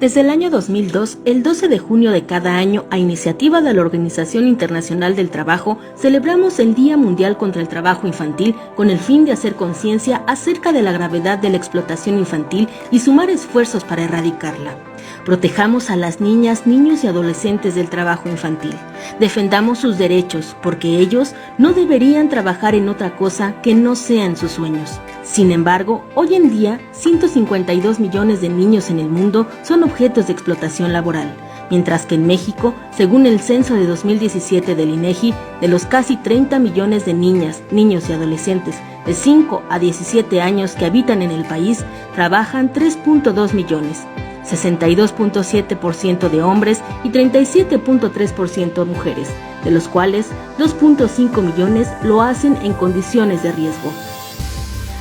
Desde el año 2002, el 12 de junio de cada año, a iniciativa de la Organización Internacional del Trabajo, celebramos el Día Mundial contra el Trabajo Infantil con el fin de hacer conciencia acerca de la gravedad de la explotación infantil y sumar esfuerzos para erradicarla. Protejamos a las niñas, niños y adolescentes del trabajo infantil. Defendamos sus derechos, porque ellos no deberían trabajar en otra cosa que no sean sus sueños. Sin embargo, hoy en día, 152 millones de niños en el mundo son objetos de explotación laboral, mientras que en México, según el censo de 2017 del INEGI, de los casi 30 millones de niñas, niños y adolescentes de 5 a 17 años que habitan en el país, trabajan 3.2 millones. 62.7% de hombres y 37.3% mujeres, de los cuales 2.5 millones lo hacen en condiciones de riesgo.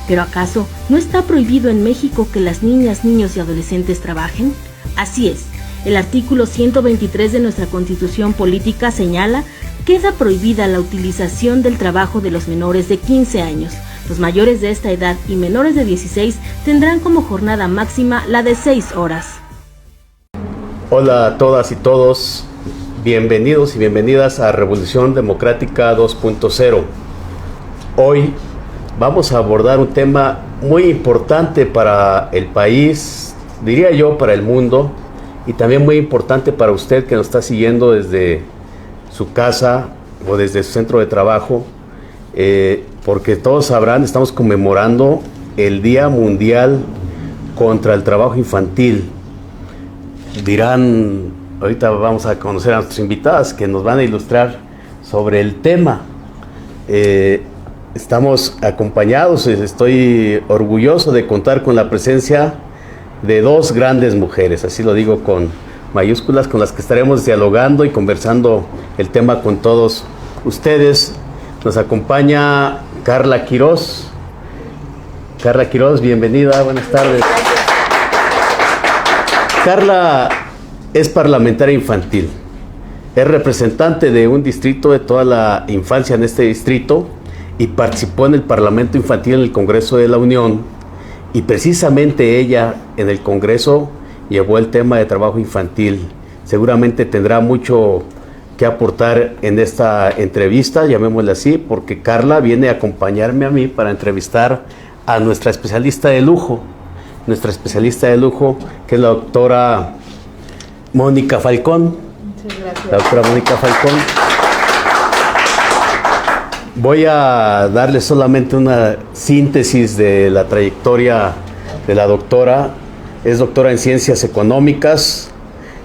¿Pero acaso no está prohibido en México que las niñas, niños y adolescentes trabajen? Así es, el artículo 123 de nuestra Constitución Política señala que queda prohibida la utilización del trabajo de los menores de 15 años. Los mayores de esta edad y menores de 16 tendrán como jornada máxima la de 6 horas. Hola a todas y todos, bienvenidos y bienvenidas a Revolución Democrática 2.0. Hoy vamos a abordar un tema muy importante para el país, diría yo para el mundo, y también muy importante para usted que nos está siguiendo desde su casa o desde su centro de trabajo. Porque todos sabrán, estamos conmemorando el Día Mundial contra el Trabajo Infantil. Dirán, ahorita vamos a conocer a nuestras invitadas que nos van a ilustrar sobre el tema. Estamos acompañados, estoy orgulloso de contar con la presencia de dos grandes mujeres, así lo digo con mayúsculas, con las que estaremos dialogando y conversando el tema con todos ustedes. Nos acompaña Carla Quiroz. Carla Quiroz, bienvenida, buenas tardes. Carla es parlamentaria infantil, es representante de un distrito de toda la infancia en este distrito y participó en el Parlamento Infantil en el Congreso de la Unión, y precisamente ella en el Congreso llevó el tema de trabajo infantil. Seguramente tendrá mucho que aportar en esta entrevista, llamémosle así, porque Carla viene a acompañarme a mí para entrevistar a nuestra especialista de lujo, que es la doctora Mónica Falcón. Muchas gracias. La doctora Mónica Falcón. Voy a darle solamente una síntesis de la trayectoria de la doctora. Es doctora en Ciencias Económicas,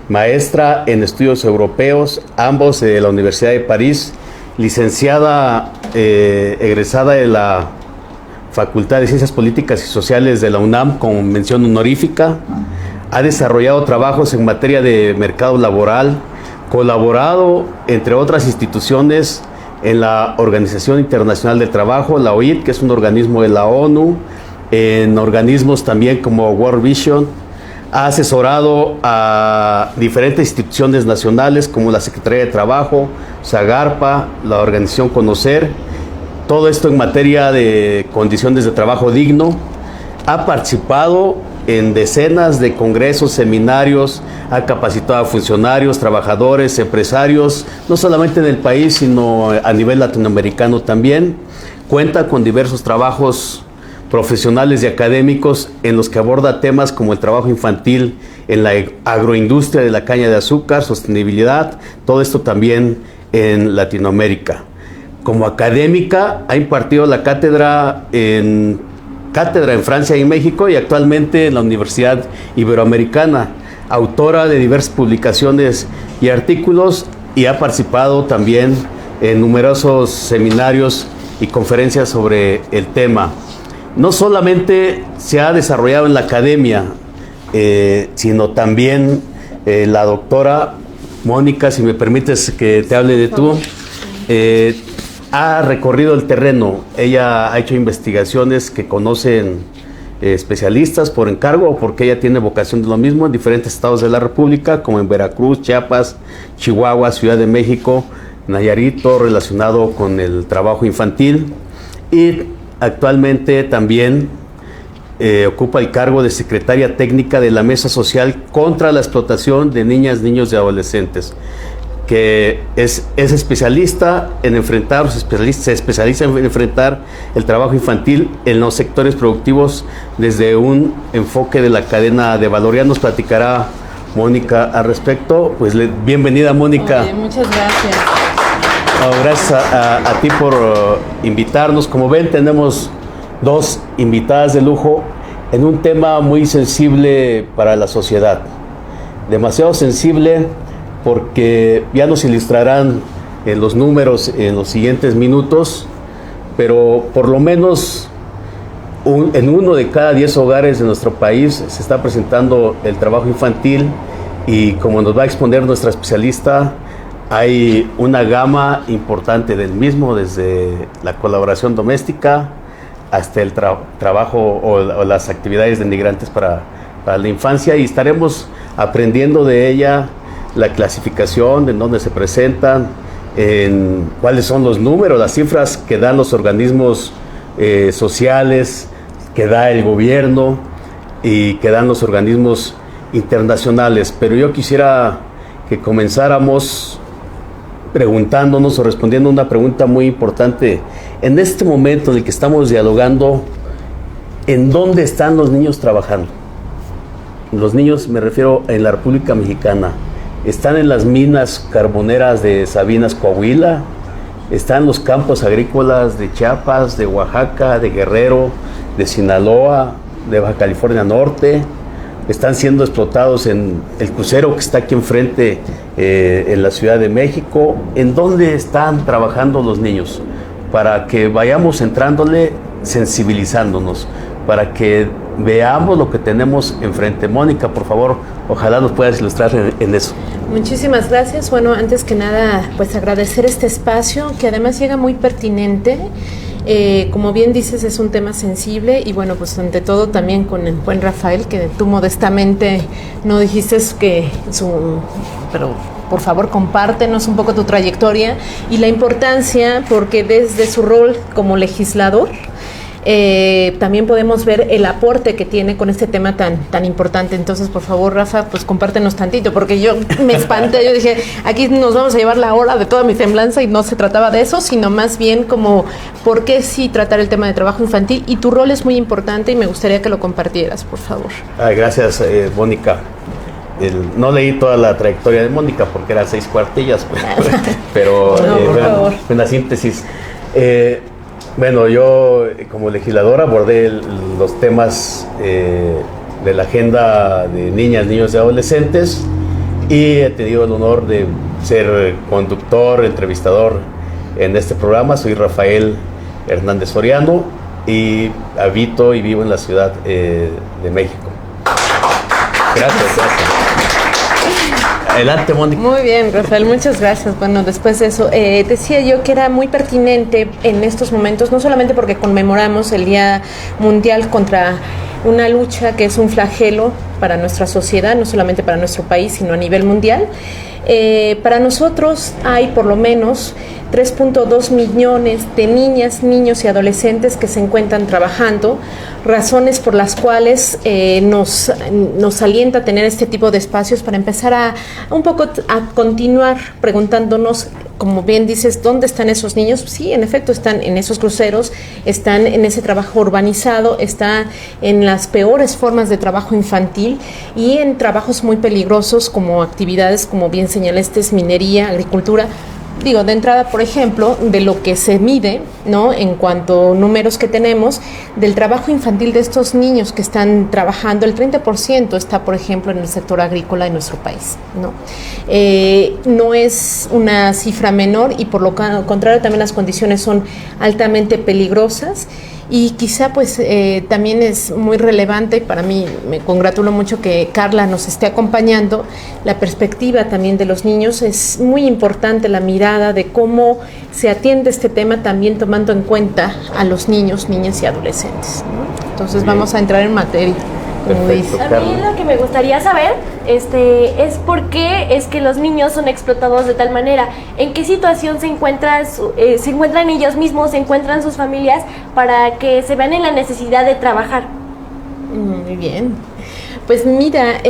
maestra en Estudios Europeos, ambos de la Universidad de París, licenciada, egresada de la Facultad de Ciencias Políticas y Sociales de la UNAM con mención honorífica. Ha desarrollado trabajos en materia de mercado laboral, colaborado, entre otras instituciones, en la Organización Internacional del Trabajo, la OIT, que es un organismo de la ONU, en organismos también como World Vision. Ha asesorado a diferentes instituciones nacionales como la Secretaría de Trabajo, SAGARPA, la organización Conocer, todo esto en materia de condiciones de trabajo digno. Ha participado en decenas de congresos, seminarios, ha capacitado a funcionarios, trabajadores, empresarios, no solamente en el país, sino a nivel latinoamericano también. Cuenta con diversos trabajos profesionales y académicos en los que aborda temas como el trabajo infantil en la agroindustria de la caña de azúcar, sostenibilidad, todo esto también en Latinoamérica. Como académica ha impartido la cátedra en Francia y México y actualmente en la Universidad Iberoamericana, autora de diversas publicaciones y artículos, y ha participado también en numerosos seminarios y conferencias sobre el tema. No solamente se ha desarrollado en la academia, sino también la doctora Mónica, si me permites que te hable de tú, ha recorrido el terreno. Ella ha hecho investigaciones que conocen especialistas por encargo o porque ella tiene vocación de lo mismo en diferentes estados de la República, como en Veracruz, Chiapas, Chihuahua, Ciudad de México, Nayarit, todo relacionado con el trabajo infantil. Y actualmente también ocupa el cargo de secretaria técnica de la Mesa Social contra la Explotación de Niñas, Niños y Adolescentes, que es especialista en enfrentar, se especializa en enfrentar el trabajo infantil en los sectores productivos desde un enfoque de la cadena de valor. Ya nos platicará Mónica al respecto. Pues bienvenida, Mónica. Oye, muchas gracias. Gracias a ti por invitarnos. Como ven, tenemos dos invitadas de lujo en un tema muy sensible para la sociedad. Demasiado sensible, porque ya nos ilustrarán los números en los siguientes minutos, pero por lo menos en 1 de cada 10 hogares de nuestro país se está presentando el trabajo infantil, y como nos va a exponer nuestra especialista, hay una gama importante del mismo, desde la colaboración doméstica hasta el trabajo o las actividades denigrantes para la infancia, y estaremos aprendiendo de ella la clasificación, en dónde se presentan, en cuáles son los números, las cifras que dan los organismos sociales, que da el gobierno y que dan los organismos internacionales. Pero yo quisiera que comenzáramos preguntándonos o respondiendo una pregunta muy importante. En este momento en el que estamos dialogando, ¿en dónde están los niños trabajando? Los niños, me refiero en la República Mexicana. ¿Están en las minas carboneras de Sabinas, Coahuila? ¿Están en los campos agrícolas de Chiapas, de Oaxaca, de Guerrero, de Sinaloa, de Baja California Norte? ¿Están siendo explotados en el crucero que está aquí enfrente, en la Ciudad de México? ¿En dónde están trabajando los niños? Para que vayamos entrándole, sensibilizándonos, para que veamos lo que tenemos enfrente. Mónica, por favor, ojalá nos puedas ilustrar en eso. Muchísimas gracias. Bueno, antes que nada, pues agradecer este espacio, que además llega muy pertinente. Como bien dices, es un tema sensible, y bueno, pues ante todo también con el buen Rafael, que tú modestamente no dijiste pero por favor compártenos un poco tu trayectoria y la importancia, porque desde su rol como legislador también podemos ver el aporte que tiene con este tema tan importante. Entonces, por favor, Rafa, pues compártenos tantito, porque yo me espanté. Yo dije, aquí nos vamos a llevar la hora de toda mi semblanza, y no se trataba de eso, sino más bien como por qué sí tratar el tema de trabajo infantil, y tu rol es muy importante y me gustaría que lo compartieras, por favor. Gracias, Mónica. No leí toda la trayectoria de Mónica porque eran 6 cuartillas, pero no, buena síntesis. Bueno, yo como legislador abordé los temas de la agenda de niñas, niños y adolescentes, y he tenido el honor de ser conductor, entrevistador en este programa. Soy Rafael Hernández Soriano y habito y vivo en la Ciudad de México. Gracias. Adelante, Mónica. Muy bien, Rafael, muchas gracias. Bueno, después de eso, decía yo que era muy pertinente en estos momentos, no solamente porque conmemoramos el Día Mundial contra una lucha que es un flagelo para nuestra sociedad, no solamente para nuestro país, sino a nivel mundial. Para nosotros hay por lo menos 3.2 millones de niñas, niños y adolescentes que se encuentran trabajando, razones por las cuales nos alienta a tener este tipo de espacios para empezar a continuar preguntándonos, como bien dices, ¿dónde están esos niños? Sí, en efecto, están en esos cruceros, están en ese trabajo urbanizado, están en las peores formas de trabajo infantil y en trabajos muy peligrosos como actividades, como bien señalaste, minería, agricultura. Digo, de entrada, por ejemplo, de lo que se mide, ¿no?, en cuanto a números que tenemos, del trabajo infantil de estos niños que están trabajando, el 30% está, por ejemplo, en el sector agrícola de nuestro país, ¿no? No es una cifra menor, y por lo contrario también las condiciones son altamente peligrosas. Y quizá pues también es muy relevante, y para mí me congratulo mucho que Carla nos esté acompañando, la perspectiva también de los niños. Es muy importante la mirada de cómo se atiende este tema, también tomando en cuenta a los niños, niñas y adolescentes, ¿no? Entonces vamos a entrar en materia. Perfecto, a mí lo que me gustaría saber es por qué es que los niños son explotados de tal manera. ¿En qué situación se encuentran ellos mismos, se encuentran sus familias para que se vean en la necesidad de trabajar? Muy bien. Pues mira,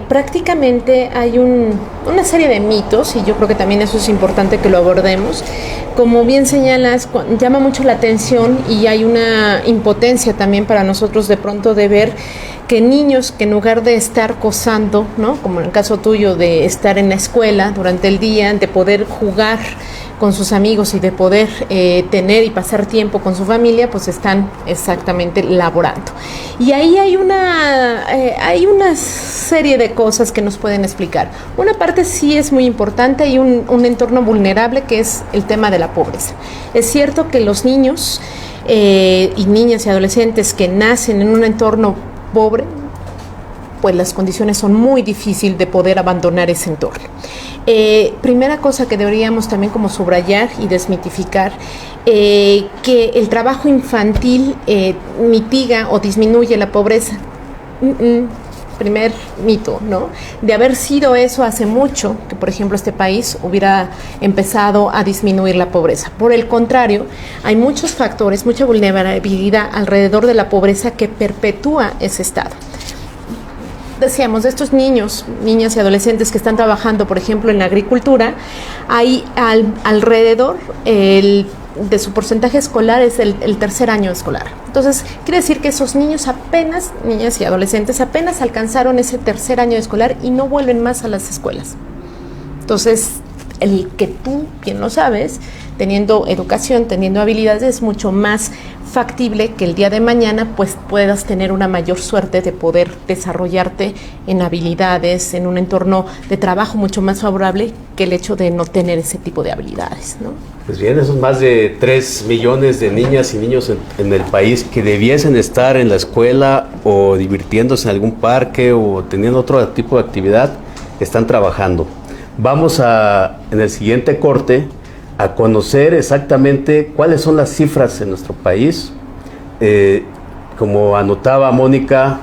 prácticamente hay una serie de mitos, y yo creo que también eso es importante que lo abordemos. Como bien señalas, llama mucho la atención y hay una impotencia también para nosotros de pronto de ver que niños que en lugar de estar gozando, ¿no?, como en el caso tuyo de estar en la escuela durante el día, de poder jugar con sus amigos y de poder tener y pasar tiempo con su familia, pues están exactamente laborando. Y ahí hay una serie de cosas que nos pueden explicar. Una parte sí es muy importante, hay un entorno vulnerable que es el tema de la pobreza. Es cierto que los niños y niñas y adolescentes que nacen en un entorno pobre, pues las condiciones son muy difíciles de poder abandonar ese entorno. Primera cosa que deberíamos también como subrayar y desmitificar, que el trabajo infantil mitiga o disminuye la pobreza. Primer mito, ¿no? De haber sido eso hace mucho, que por ejemplo este país hubiera empezado a disminuir la pobreza. Por el contrario, hay muchos factores, mucha vulnerabilidad alrededor de la pobreza que perpetúa ese estado. Decíamos, de estos niños, niñas y adolescentes que están trabajando, por ejemplo, en la agricultura, hay alrededor de su porcentaje escolar es el tercer año escolar. Entonces, quiere decir que esos niños apenas, niñas y adolescentes, apenas alcanzaron ese tercer año escolar y no vuelven más a las escuelas. Entonces, el que tú, bien lo sabes, teniendo educación, teniendo habilidades, es mucho más factible que el día de mañana pues puedas tener una mayor suerte de poder desarrollarte en habilidades, en un entorno de trabajo mucho más favorable que el hecho de no tener ese tipo de habilidades, ¿no? Pues bien, esos más de 3 millones de niñas y niños en el país que debiesen estar en la escuela o divirtiéndose en algún parque o teniendo otro tipo de actividad, están trabajando. Vamos en el siguiente corte a conocer exactamente cuáles son las cifras en nuestro país, como anotaba Mónica,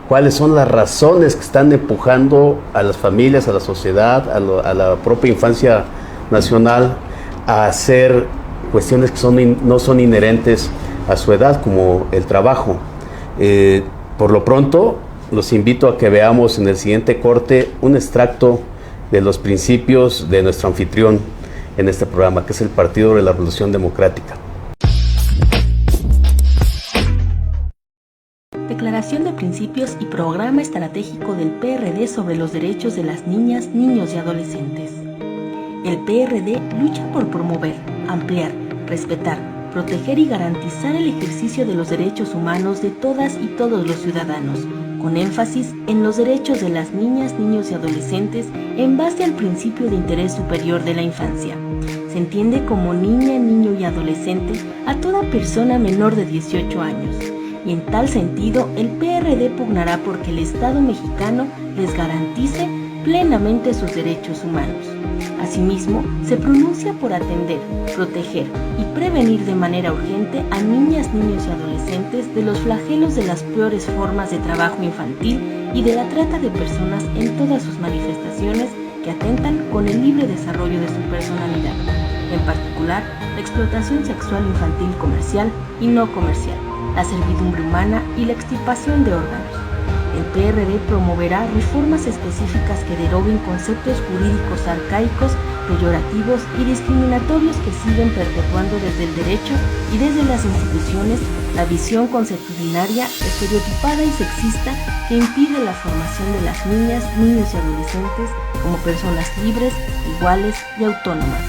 cuáles son las razones que están empujando a las familias, a la sociedad, a la propia infancia nacional a hacer cuestiones que no son inherentes a su edad, como el trabajo. Por lo pronto, los invito a que veamos en el siguiente corte un extracto de los principios de nuestro anfitrión en este programa, que es el Partido de la Revolución Democrática. Declaración de Principios y Programa Estratégico del PRD sobre los derechos de las niñas, niños y adolescentes. El PRD lucha por promover, ampliar, respetar, proteger y garantizar el ejercicio de los derechos humanos de todas y todos los ciudadanos, con énfasis en los derechos de las niñas, niños y adolescentes en base al principio de interés superior de la infancia. Se entiende como niña, niño y adolescente a toda persona menor de 18 años, y en tal sentido el PRD pugnará porque el Estado mexicano les garantice plenamente sus derechos humanos. Asimismo, se pronuncia por atender, proteger y prevenir de manera urgente a niñas, niños y adolescentes de los flagelos de las peores formas de trabajo infantil y de la trata de personas en todas sus manifestaciones que atentan con el libre desarrollo de su personalidad, en particular la explotación sexual infantil comercial y no comercial, la servidumbre humana y la extirpación de órganos. El PRD promoverá reformas específicas que deroguen conceptos jurídicos arcaicos, peyorativos y discriminatorios que siguen perpetuando desde el derecho y desde las instituciones la visión consuetudinaria, estereotipada y sexista que impide la formación de las niñas, niños y adolescentes como personas libres, iguales y autónomas.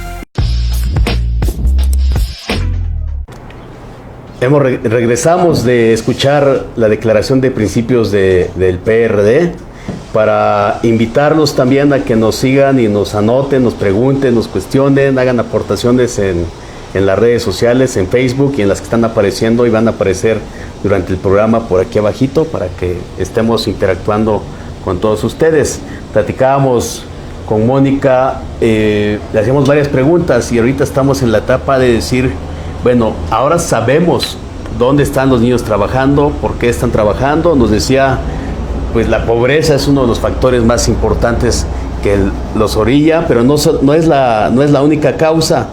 Regresamos de escuchar la declaración de principios del PRD para invitarlos también a que nos sigan y nos anoten, nos pregunten, nos cuestionen, hagan aportaciones en las redes sociales, en Facebook y en las que están apareciendo y van a aparecer durante el programa por aquí abajito para que estemos interactuando con todos ustedes. Platicábamos con Mónica, le hacíamos varias preguntas y ahorita estamos en la etapa de decir, bueno, ahora sabemos dónde están los niños trabajando, por qué están trabajando. Nos decía, pues la pobreza es uno de los factores más importantes que los orilla, pero no es la única causa.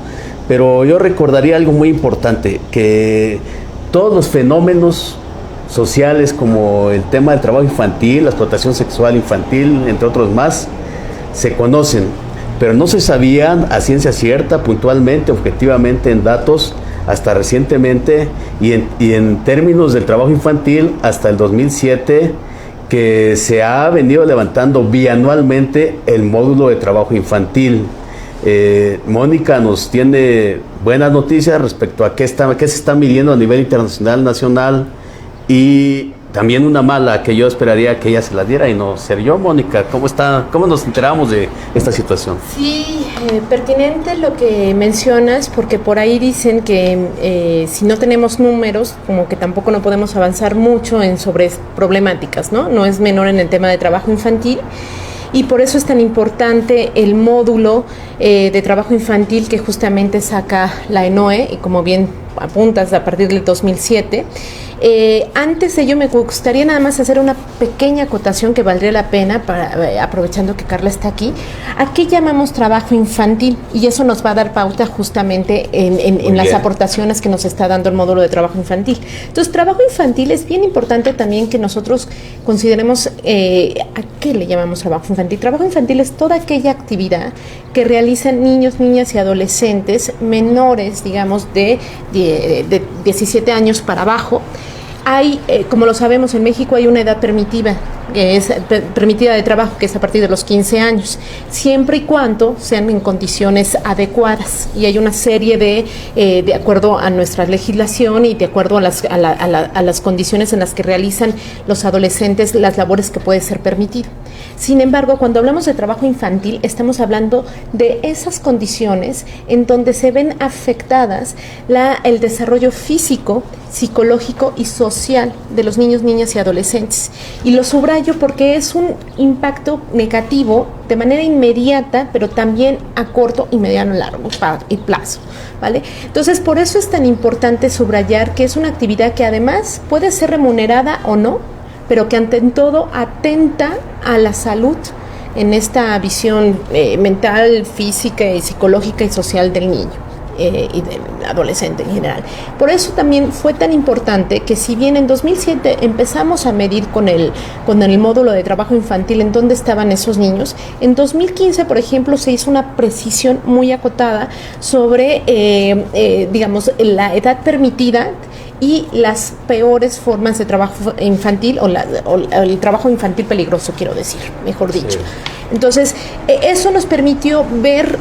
Pero yo recordaría algo muy importante, que todos los fenómenos sociales como el tema del trabajo infantil, la explotación sexual infantil, entre otros más, se conocen, pero no se sabían a ciencia cierta, puntualmente, objetivamente, en datos, hasta recientemente, y en términos del trabajo infantil, hasta el 2007, que se ha venido levantando bianualmente el módulo de trabajo infantil. Mónica nos tiene buenas noticias respecto a qué se está midiendo a nivel internacional, nacional, y también una mala que yo esperaría que ella se la diera y no ser yo. Mónica, ¿cómo nos enteramos de esta situación? Sí, pertinente lo que mencionas, porque por ahí dicen que si no tenemos números, como que tampoco no podemos avanzar mucho sobre problemáticas, ¿no? No es menor en el tema de trabajo infantil. Y por eso es tan importante el módulo de trabajo infantil que justamente saca la ENOE, y como bien apuntas, a partir del 2007. Antes de ello me gustaría nada más hacer una pequeña acotación que valdría la pena, aprovechando que Carla está aquí. ¿A qué llamamos trabajo infantil? Y eso nos va a dar pauta justamente en las aportaciones que nos está dando el módulo de trabajo infantil. Entonces, trabajo infantil es bien importante también que nosotros consideremos a qué le llamamos trabajo infantil. Trabajo infantil es toda aquella actividad que realizan niños, niñas y adolescentes menores, digamos, de 17 años para abajo. Hay, como lo sabemos, en México hay una edad permitida de trabajo, que es a partir de los 15 años, siempre y cuando sean en condiciones adecuadas. Y hay una serie de acuerdo a nuestra legislación y de acuerdo a las condiciones en las que realizan los adolescentes las labores que puede ser permitido. Sin embargo, cuando hablamos de trabajo infantil, estamos hablando de esas condiciones en donde se ven afectadas el desarrollo físico, psicológico y social de los niños, niñas y adolescentes. Y lo subrayo porque es un impacto negativo de manera inmediata, pero también a corto y mediano largo plazo, ¿vale? Entonces, por eso es tan importante subrayar que es una actividad que además puede ser remunerada o no, pero que ante todo atenta a la salud en esta visión mental, física y psicológica y social del niño y del adolescente en general. Por eso también fue tan importante que, si bien en 2007 empezamos a medir con el módulo de trabajo infantil en dónde estaban esos niños, en 2015, por ejemplo, se hizo una precisión muy acotada sobre, digamos, la edad permitida y las peores formas de trabajo infantil o el trabajo infantil peligroso, quiero decir, mejor dicho. Sí. Entonces, eso nos permitió ver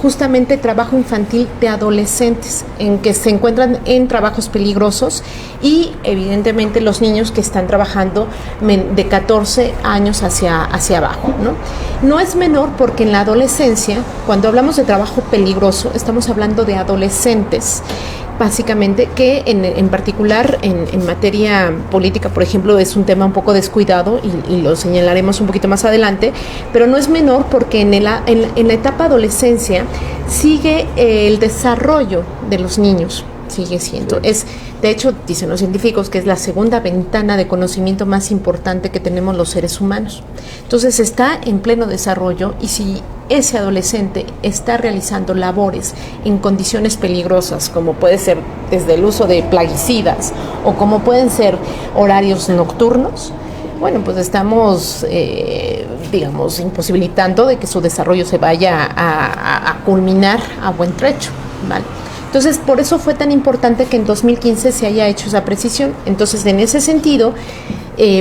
justamente trabajo infantil de adolescentes en que se encuentran en trabajos peligrosos y evidentemente los niños que están trabajando de 14 años hacia abajo, ¿no? No es menor porque en la adolescencia, cuando hablamos de trabajo peligroso, estamos hablando de adolescentes básicamente que en particular en materia política, por ejemplo, es un tema un poco descuidado y lo señalaremos un poquito más adelante, pero no es menor porque en la etapa adolescencia sigue el desarrollo de los niños, sigue siendo. De hecho, dicen los científicos que es la segunda ventana de conocimiento más importante que tenemos los seres humanos. Entonces está en pleno desarrollo, y si ese adolescente está realizando labores en condiciones peligrosas, como puede ser desde el uso de plaguicidas o como pueden ser horarios nocturnos, bueno, pues estamos, digamos, imposibilitando de que su desarrollo se vaya a culminar a buen trecho, ¿vale? Entonces, por eso fue tan importante que en 2015 se haya hecho esa precisión. Entonces, en ese sentido,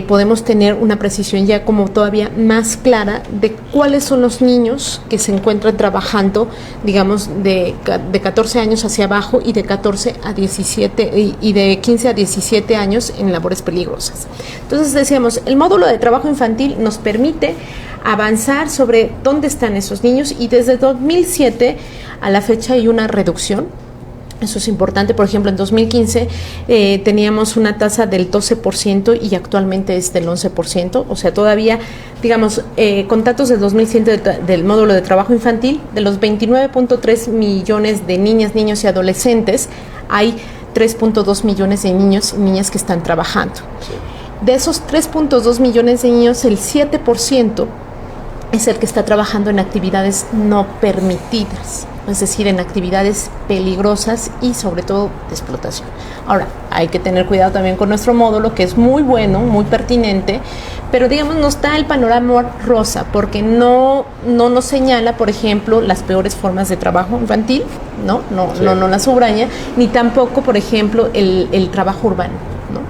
podemos tener una precisión ya como todavía más clara de cuáles son los niños que se encuentran trabajando, digamos, de 14 años hacia abajo y de 14 a 17 y de 15 a 17 años en labores peligrosas. Entonces, decíamos, el módulo de trabajo infantil nos permite avanzar sobre dónde están esos niños, y desde 2007 a la fecha hay una reducción. Eso es importante. Por ejemplo, en 2015 teníamos una tasa del 12% y actualmente es del 11%. O sea, todavía, digamos, con datos del 2007 del módulo de trabajo infantil, de los 29.3 millones de niñas, niños y adolescentes, hay 3.2 millones de niños y niñas que están trabajando. Sí. De esos 3.2 millones de niños, el 7% es el que está trabajando en actividades no permitidas. es decir, en actividades peligrosas y sobre todo de explotación. Ahora, hay que tener cuidado también con nuestro módulo, que es muy bueno, muy pertinente, pero digamos nos da el panorama rosa, porque no nos señala, por ejemplo, las peores formas de trabajo infantil, no la subraya, ni tampoco, por ejemplo, el trabajo urbano, ¿no?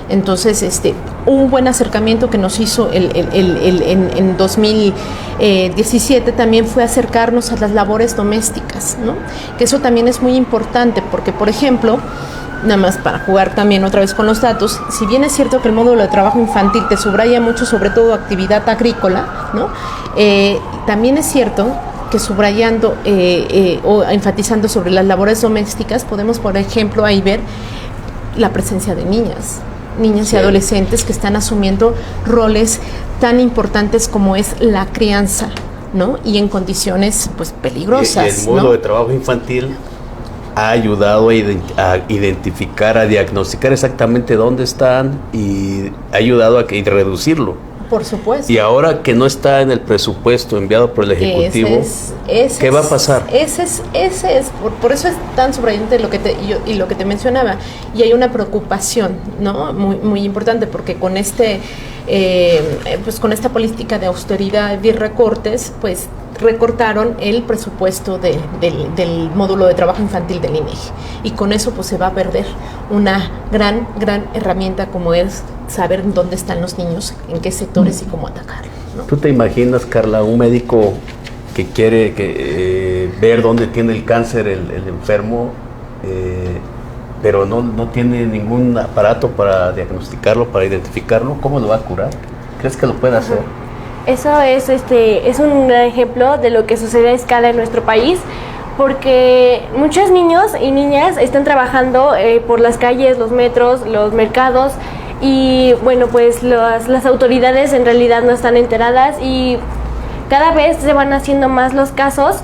Entonces, un buen acercamiento que nos hizo en 2017 también fue acercarnos a las labores domésticas, ¿no? Que eso también es muy importante porque, por ejemplo, nada más para jugar también otra vez con los datos, si bien es cierto que el módulo de trabajo infantil te subraya mucho, sobre todo actividad agrícola, ¿no? También es cierto que subrayando o enfatizando sobre las labores domésticas, podemos, por ejemplo, ahí ver la presencia de niñas y adolescentes que están asumiendo roles tan importantes como es la crianza, ¿no? Y en condiciones pues peligrosas. Y el módulo de trabajo infantil ha ayudado a identificar, a diagnosticar exactamente dónde están y ha ayudado a reducirlo. Por supuesto. Y ahora que no está en el presupuesto enviado por el Ejecutivo, ¿qué va a pasar? Por eso es tan subrayante lo que te mencionaba. Y hay una preocupación, ¿no? Muy, muy importante, porque con con esta política de austeridad y recortes, pues recortaron el presupuesto del módulo de trabajo infantil del INEGI. Y con eso pues se va a perder una gran herramienta como es saber dónde están los niños, en qué sectores y cómo atacarlos, ¿no? ¿Tú te imaginas, Carla, un médico que quiere ver dónde tiene el cáncer el enfermo, pero no tiene ningún aparato para diagnosticarlo, para identificarlo? ¿Cómo lo va a curar? ¿Crees que lo puede hacer? Eso es un ejemplo de lo que sucede a escala en nuestro país, porque muchos niños y niñas están trabajando por las calles, los metros, los mercados, y bueno, pues las autoridades en realidad no están enteradas y cada vez se van haciendo más los casos,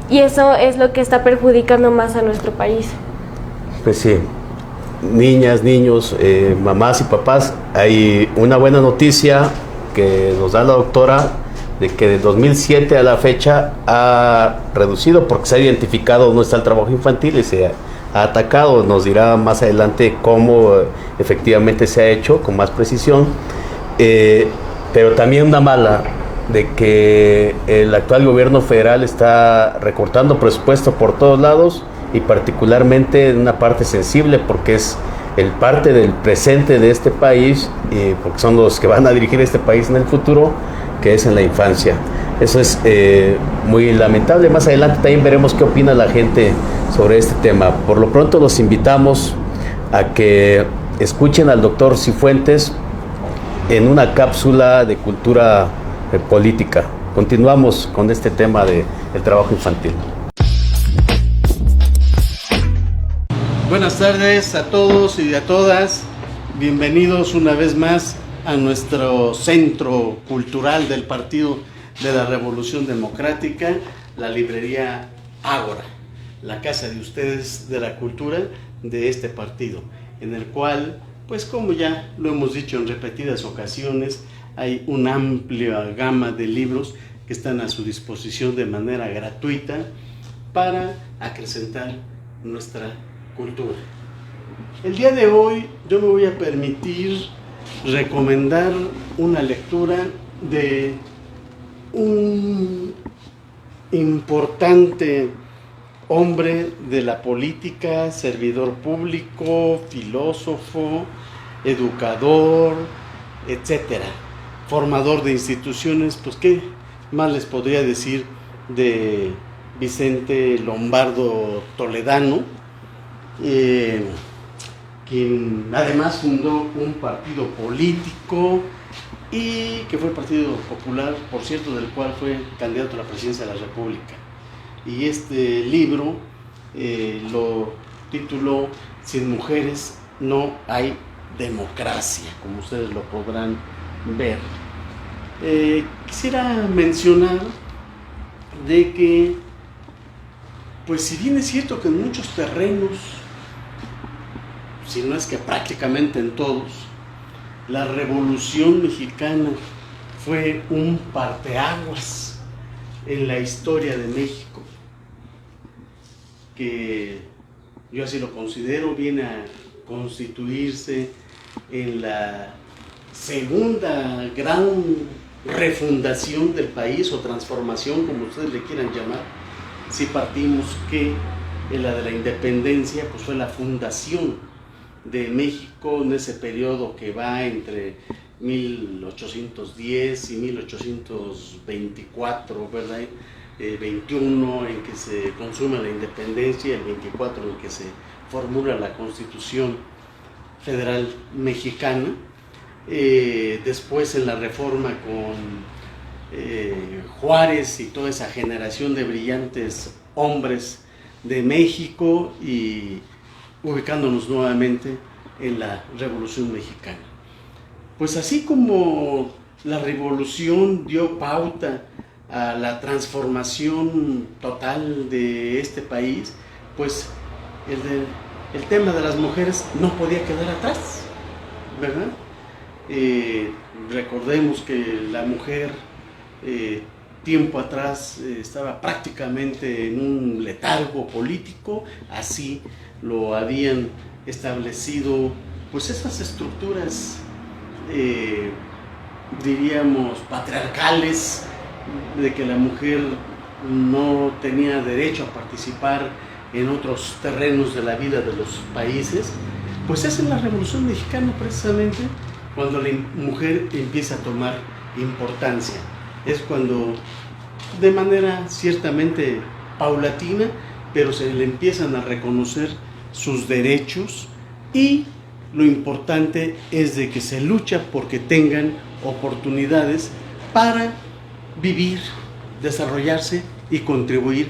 y eso es lo que está perjudicando más a nuestro país. Pues sí, niñas, niños, mamás y papás, hay una buena noticia que nos da la doctora, de que de 2007 a la fecha ha reducido, porque se ha identificado dónde está el trabajo infantil y se ha atacado. Nos dirá más adelante cómo efectivamente se ha hecho con más precisión, pero también una mala, de que el actual gobierno federal está recortando presupuesto por todos lados, y particularmente en una parte sensible, porque es el parte del presente de este país, porque son los que van a dirigir este país en el futuro, que es en la infancia. Eso es muy lamentable. Más adelante también veremos qué opina la gente sobre este tema. Por lo pronto los invitamos a que escuchen al doctor Cifuentes en una cápsula de cultura política. Continuamos con este tema del trabajo infantil. Buenas tardes a todos y a todas. Bienvenidos una vez más a nuestro centro cultural del Partido de la Revolución Democrática, la librería Ágora, la casa de ustedes de la cultura de este partido, en el cual, pues como ya lo hemos dicho en repetidas ocasiones, hay una amplia gama de libros que están a su disposición de manera gratuita para acrecentar nuestra cultura. El día de hoy yo me voy a permitir recomendar una lectura de un importante hombre de la política, servidor público, filósofo, educador, etcétera, formador de instituciones. Pues qué más les podría decir de Vicente Lombardo Toledano, quien además fundó un partido político y que fue el Partido Popular, por cierto, del cual fue candidato a la presidencia de la República. Y este libro lo tituló Sin mujeres no hay democracia, como ustedes lo podrán ver. Quisiera mencionar de que, pues si bien es cierto que en muchos terrenos, si no es que prácticamente en todos, la Revolución Mexicana fue un parteaguas en la historia de México. que yo así lo considero, viene a constituirse en la segunda gran refundación del país o transformación, como ustedes le quieran llamar, si partimos que en la de la independencia pues fue la fundación de México en ese periodo que va entre 1810 y 1824, ¿verdad? 21 en que se consuma la independencia y el 24 en que se formula la Constitución Federal Mexicana. Después en la reforma con Juárez y toda esa generación de brillantes hombres de México, y ubicándonos nuevamente en la Revolución Mexicana. Pues así como la revolución dio pauta a la transformación total de este país, pues el tema de las mujeres no podía quedar atrás, ¿verdad? Recordemos que la mujer tiempo atrás estaba prácticamente en un letargo político, así lo habían establecido pues esas estructuras diríamos patriarcales, de que la mujer no tenía derecho a participar en otros terrenos de la vida de los países. Pues es en la Revolución Mexicana precisamente cuando la mujer empieza a tomar importancia. Es cuando de manera ciertamente paulatina, pero se le empiezan a reconocer sus derechos, y lo importante es de que se lucha porque tengan oportunidades para vivir, desarrollarse y contribuir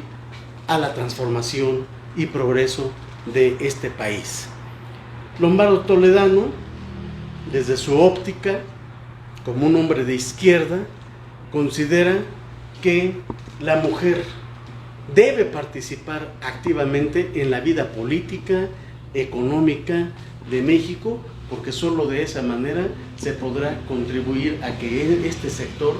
a la transformación y progreso de este país. Lombardo Toledano, desde su óptica, como un hombre de izquierda, considera que la mujer debe participar activamente en la vida política, económica de México, porque solo de esa manera se podrá contribuir a que este sector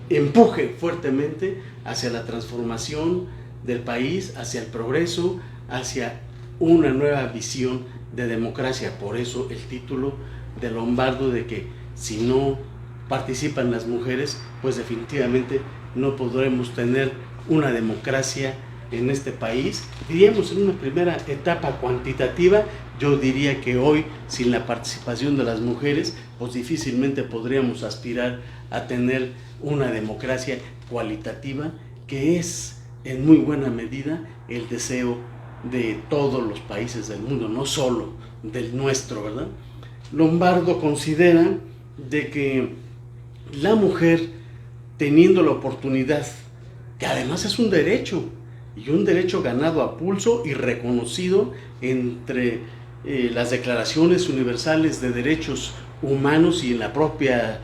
empuje fuertemente hacia la transformación del país, hacia el progreso, hacia una nueva visión de democracia. Por eso el título de Lombardo, de que si no participan las mujeres, pues definitivamente no podremos tener una democracia en este país. Diríamos en una primera etapa cuantitativa, yo diría que hoy sin la participación de las mujeres, pues difícilmente podríamos aspirar a tener una democracia cualitativa, que es en muy buena medida el deseo de todos los países del mundo, no solo del nuestro, ¿verdad? Lombardo considera de que la mujer, teniendo la oportunidad, que además es un derecho, y un derecho ganado a pulso y reconocido entre las declaraciones universales de derechos humanos y en las propias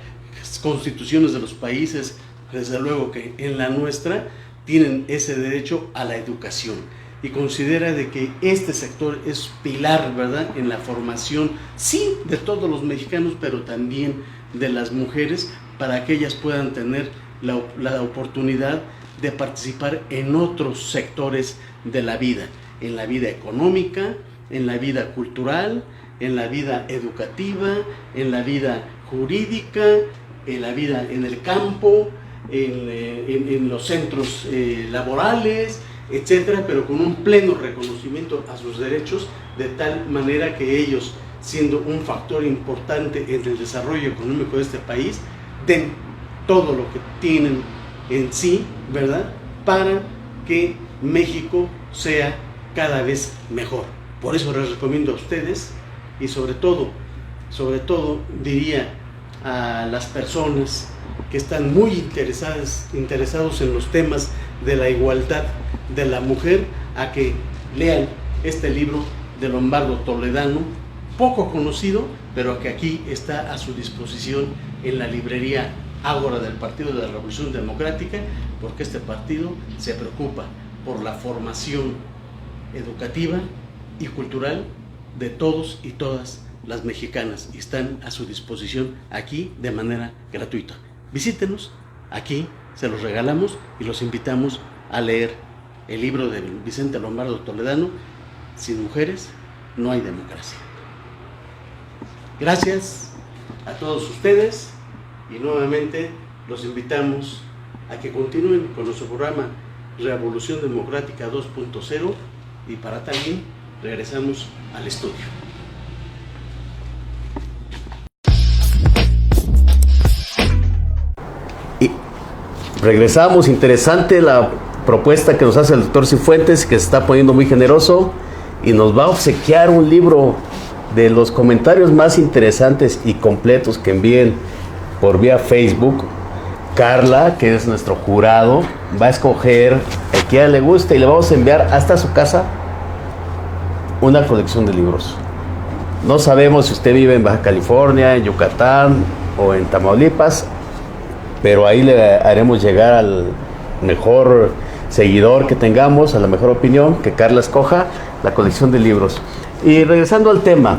constituciones de los países, desde luego que en la nuestra, tienen ese derecho a la educación, y considera de que este sector es pilar, ¿verdad?, en la formación, sí, de todos los mexicanos, pero también de las mujeres, para que ellas puedan tener la oportunidad de participar en otros sectores de la vida, en la vida económica, en la vida cultural, en la vida educativa, en la vida jurídica, en la vida en el campo, en los centros laborales, etcétera, pero con un pleno reconocimiento a sus derechos, de tal manera que ellos, siendo un factor importante en el desarrollo económico de este país, den todo lo que tienen en sí, ¿verdad?, para que México sea cada vez mejor. Por eso les recomiendo a ustedes, y sobre todo diría a las personas que están muy interesados en los temas de la igualdad de la mujer, a que lean este libro de Lombardo Toledano, poco conocido, pero que aquí está a su disposición en la librería Ágora del Partido de la Revolución Democrática, porque este partido se preocupa por la formación educativa y cultural de todos y todas las mexicanas, y están a su disposición aquí de manera gratuita. Visítenos, aquí se los regalamos y los invitamos a leer el libro de Vicente Lombardo Toledano, sin mujeres no hay democracia. Gracias a todos ustedes y nuevamente los invitamos a que continúen con nuestro programa Revolución Democrática 2.0 y para tal fin regresamos al estudio. Y regresamos, interesante la propuesta que nos hace el doctor Cifuentes, que se está poniendo muy generoso y nos va a obsequiar un libro de los comentarios más interesantes y completos que envíen por vía Facebook. Carla, que es nuestro jurado, va a escoger el que a ella le guste y le vamos a enviar hasta su casa una colección de libros. No sabemos si usted vive en Baja California, en Yucatán o en Tamaulipas, pero ahí le haremos llegar al mejor seguidor que tengamos, a la mejor opinión, que Carla escoja la colección de libros. Y regresando al tema,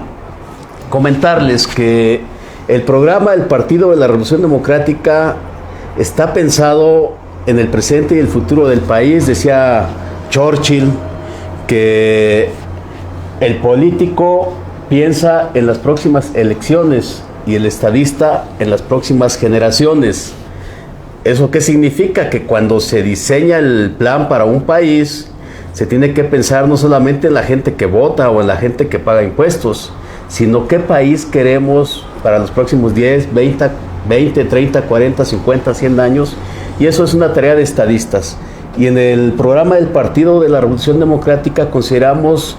comentarles que el programa del Partido de la Revolución Democrática está pensado en el presente y el futuro del país. Decía Churchill que el político piensa en las próximas elecciones y el estadista en las próximas generaciones. ¿Eso qué significa? Que cuando se diseña el plan para un país, se tiene que pensar no solamente en la gente que vota o en la gente que paga impuestos, sino qué país queremos para los próximos 10, 20, 30, 40, 50, 100 años. Y eso es una tarea de estadistas. Y en el programa del Partido de la Revolución Democrática consideramos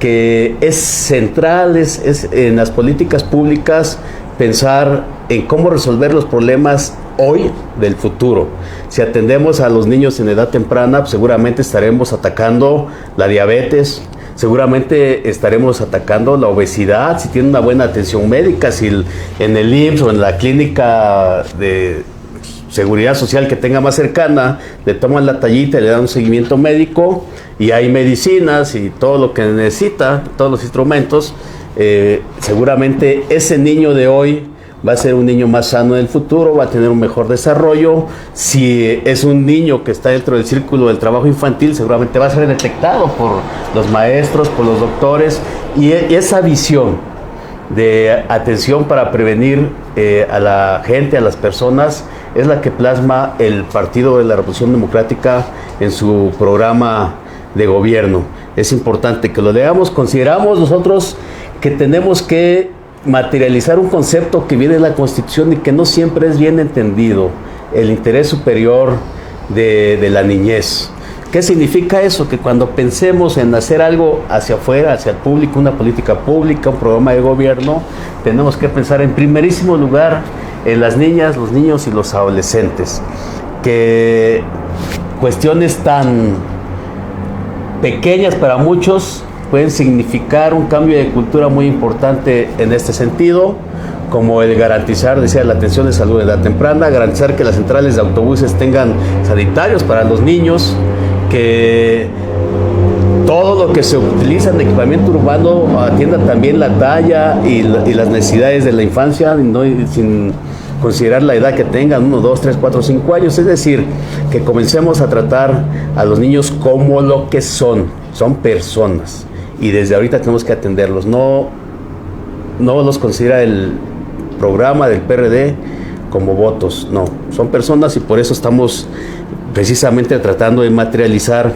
que es central, es en las políticas públicas pensar en cómo resolver los problemas hoy del futuro. Si atendemos a los niños en edad temprana, pues seguramente estaremos atacando la diabetes, seguramente estaremos atacando la obesidad, si tienen una buena atención médica, si en el IMSS o en la clínica de seguridad social que tenga más cercana, le toman la tallita y le dan un seguimiento médico y hay medicinas y todo lo que necesita, todos los instrumentos, seguramente ese niño de hoy va a ser un niño más sano en el futuro, va a tener un mejor desarrollo. Si es un niño que está dentro del círculo del trabajo infantil, seguramente va a ser detectado por los maestros, por los doctores, y esa visión de atención para prevenir a la gente, a las personas, es la que plasma el Partido de la Revolución Democrática en su programa de gobierno. Es importante que lo leamos. Consideramos nosotros que tenemos que materializar un concepto que viene de la Constitución y que no siempre es bien entendido: el interés superior de la niñez. ¿Qué significa eso? Que cuando pensemos en hacer algo hacia afuera, hacia el público, una política pública, un programa de gobierno, tenemos que pensar en primerísimo lugar en las niñas, los niños y los adolescentes. Que cuestiones tan pequeñas para muchos pueden significar un cambio de cultura muy importante en este sentido, como el garantizar, decía, la atención de salud de edad temprana, garantizar que las centrales de autobuses tengan sanitarios para los niños, que todo lo que se utiliza en equipamiento urbano atienda también la talla y las necesidades de la infancia, sin considerar la edad que tengan, 1, 2, 3, 4, 5 años. Es decir, que comencemos a tratar a los niños como lo que son personas. Y desde ahorita tenemos que atenderlos. No los considera el programa del PRD como votos, no, son personas, y por eso estamos precisamente tratando de materializar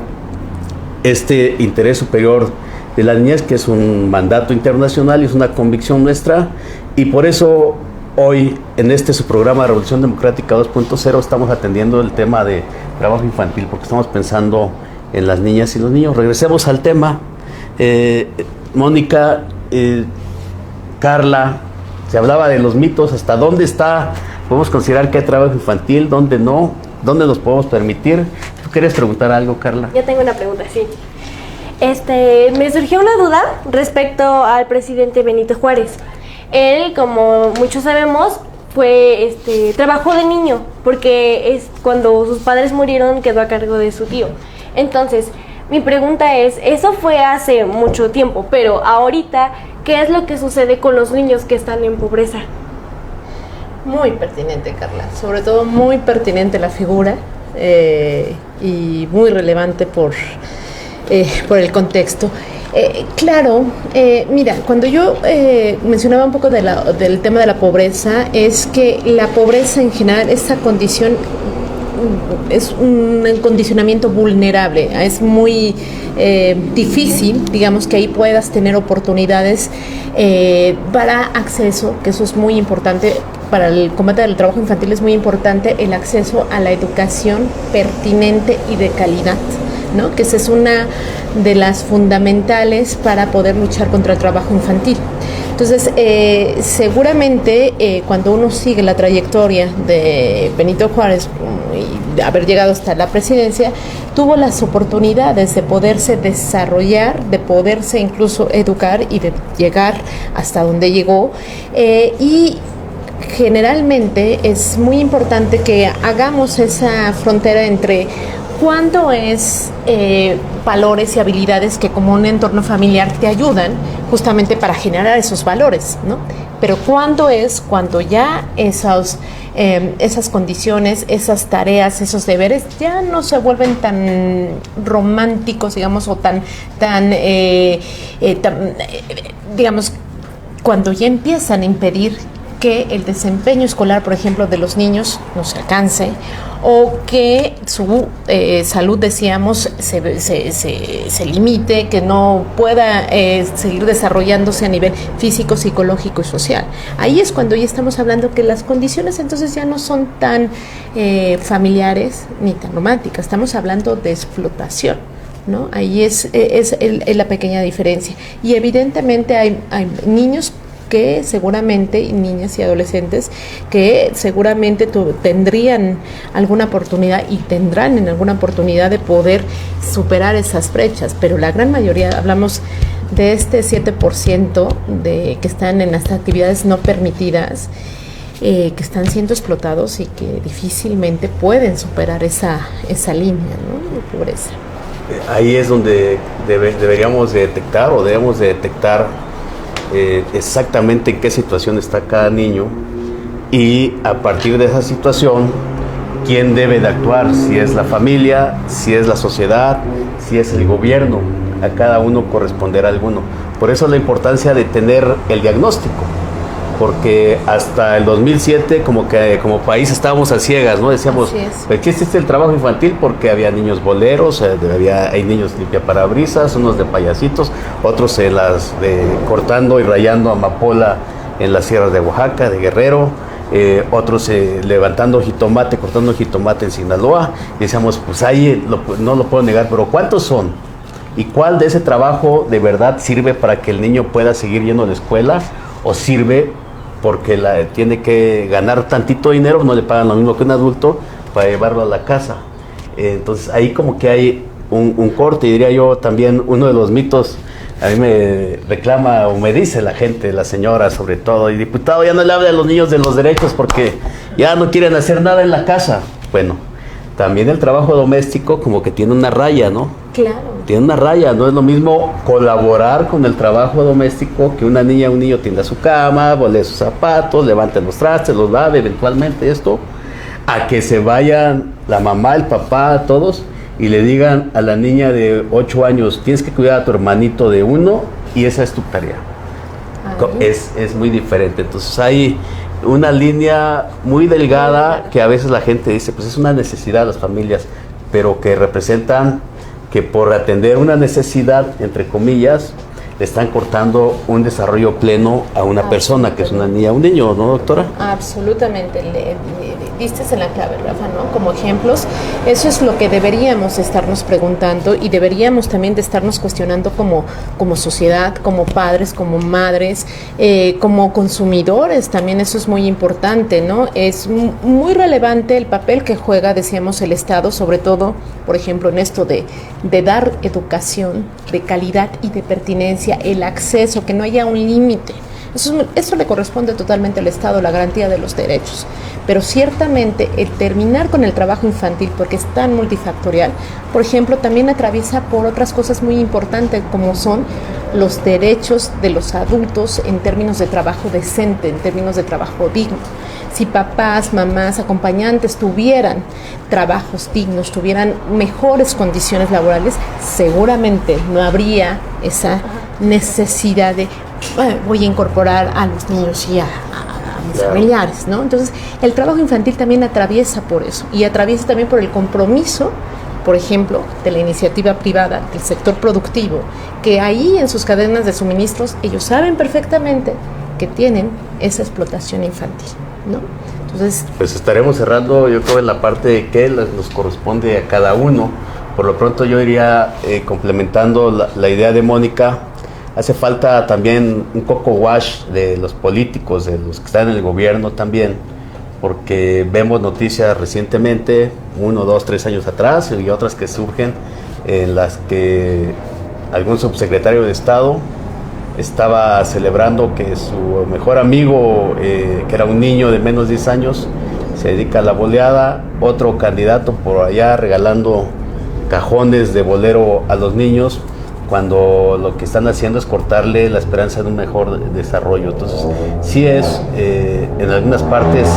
este interés superior de la niñez, que es un mandato internacional y es una convicción nuestra. Y por eso hoy en su programa Revolución Democrática 2.0 estamos atendiendo el tema de trabajo infantil, porque estamos pensando en las niñas y los niños. Regresemos al tema. Mónica, Carla, se hablaba de los mitos. ¿Hasta dónde podemos considerar que hay trabajo infantil? ¿Dónde no? ¿Dónde nos podemos permitir? ¿Tú quieres preguntar algo, Carla? Yo tengo una pregunta, sí. Me surgió una duda respecto al presidente Benito Juárez. Él, como muchos sabemos, trabajó de niño, porque cuando sus padres murieron quedó a cargo de su tío. Entonces, mi pregunta es, eso fue hace mucho tiempo, pero ahorita, ¿qué es lo que sucede con los niños que están en pobreza? Muy pertinente, Carla. Sobre todo muy pertinente la figura. y muy relevante por el contexto. Claro, mira, cuando yo mencionaba un poco del tema de la pobreza, es que la pobreza en general, esta condición es un condicionamiento vulnerable, es muy difícil, digamos, que ahí puedas tener oportunidades para acceso, que eso es muy importante. Para el combate del trabajo infantil es muy importante el acceso a la educación pertinente y de calidad, ¿no? Que esa es una de las fundamentales para poder luchar contra el trabajo infantil. Entonces, seguramente cuando uno sigue la trayectoria de Benito Juárez y de haber llegado hasta la presidencia, tuvo las oportunidades de poderse desarrollar, de poderse incluso educar y de llegar hasta donde llegó, y generalmente es muy importante que hagamos esa frontera entre cuándo es valores y habilidades que como un entorno familiar te ayudan justamente para generar esos valores, ¿no? Pero cuándo ya esas condiciones, esas tareas, esos deberes ya no se vuelven tan románticos, digamos, o tan digamos, cuando ya empiezan a impedir que el desempeño escolar, por ejemplo, de los niños no se alcance, o que su salud, decíamos, se limite, que no pueda seguir desarrollándose a nivel físico, psicológico y social. Ahí es cuando ya estamos hablando que las condiciones entonces ya no son tan familiares ni tan románticas, estamos hablando de explotación, ¿no? Ahí es la pequeña diferencia. Y evidentemente hay niños que seguramente, y niñas y adolescentes, que seguramente tendrían alguna oportunidad y tendrán en alguna oportunidad de poder superar esas brechas, pero la gran mayoría, hablamos de este 7% que están en las actividades no permitidas, que están siendo explotados y que difícilmente pueden superar esa línea, ¿no?, de pobreza. Ahí es donde deberíamos detectar o debemos de detectar exactamente en qué situación está cada niño, y a partir de esa situación quién debe de actuar, si es la familia, si es la sociedad, si es el gobierno. A cada uno corresponderá alguno. Por eso la importancia de tener el diagnóstico, porque hasta el 2007 como país estábamos a ciegas, ¿no? Decíamos, ¿por qué existe el trabajo infantil? Porque había niños boleros, hay niños limpiaparabrisas, unos de payasitos, otros cortando y rayando amapola en las sierras de Oaxaca, de Guerrero, otros cortando jitomate en Sinaloa. Y decíamos, pues ahí no lo puedo negar, pero ¿cuántos son? ¿Y cuál de ese trabajo de verdad sirve para que el niño pueda seguir yendo a la escuela? ¿O sirve porque tiene que ganar tantito dinero, no le pagan lo mismo que un adulto, para llevarlo a la casa? Entonces ahí como que hay un corte, y diría yo también uno de los mitos. A mí me reclama o me dice la gente, la señora sobre todo, y diputado, ya no le hable a los niños de los derechos porque ya no quieren hacer nada en la casa. Bueno, también el trabajo doméstico como que tiene una raya, ¿no? Claro. Tiene una raya, no es lo mismo colaborar con el trabajo doméstico, que una niña o un niño tienda su cama, bolee sus zapatos, levante los trastes, los lave eventualmente esto, a que se vayan la mamá, el papá, todos, y le digan a la niña de 8 años, tienes que cuidar a tu hermanito de 1 y esa es tu tarea. Es muy diferente. Entonces hay una línea muy delgada que a veces la gente dice, pues es una necesidad de las familias, pero que representan que por atender una necesidad, entre comillas, le están cortando un desarrollo pleno a una persona, que es una niña, un niño, ¿no, doctora? Absolutamente, le diste en la clave, Rafa, ¿no? Como ejemplos, eso es lo que deberíamos estarnos preguntando, y deberíamos también de estarnos cuestionando como sociedad, como padres, como madres, como consumidores, también eso es muy importante, ¿no? Es muy relevante el papel que juega, decíamos, el Estado, sobre todo, por ejemplo, en esto de dar educación de calidad y de pertinencia, el acceso, que no haya un límite. Eso le corresponde totalmente al Estado, la garantía de los derechos. Pero ciertamente el terminar con el trabajo infantil, porque es tan multifactorial, por ejemplo, también atraviesa por otras cosas muy importantes, como son los derechos de los adultos en términos de trabajo decente, en términos de trabajo digno. Si papás, mamás, acompañantes tuvieran trabajos dignos, tuvieran mejores condiciones laborales, seguramente no habría esa necesidad de voy a incorporar a los niños y a mis familiares, ¿no? Entonces, el trabajo infantil también atraviesa por eso y atraviesa también por el compromiso, por ejemplo, de la iniciativa privada, del sector productivo, que ahí en sus cadenas de suministros ellos saben perfectamente que tienen esa explotación infantil, ¿no? Entonces, pues estaremos cerrando, yo creo, en la parte de qué nos corresponde a cada uno. Por lo pronto yo iría complementando la idea de Mónica. Hace falta también un coco wash de los políticos, de los que están en el gobierno también, porque vemos noticias recientemente, 1, 2, 3 años atrás, y otras que surgen en las que algún subsecretario de Estado estaba celebrando que su mejor amigo, que era un niño de menos de 10 años, se dedica a la boleada, otro candidato por allá regalando cajones de bolero a los niños, cuando lo que están haciendo es cortarle la esperanza de un mejor desarrollo. Entonces, sí es en algunas partes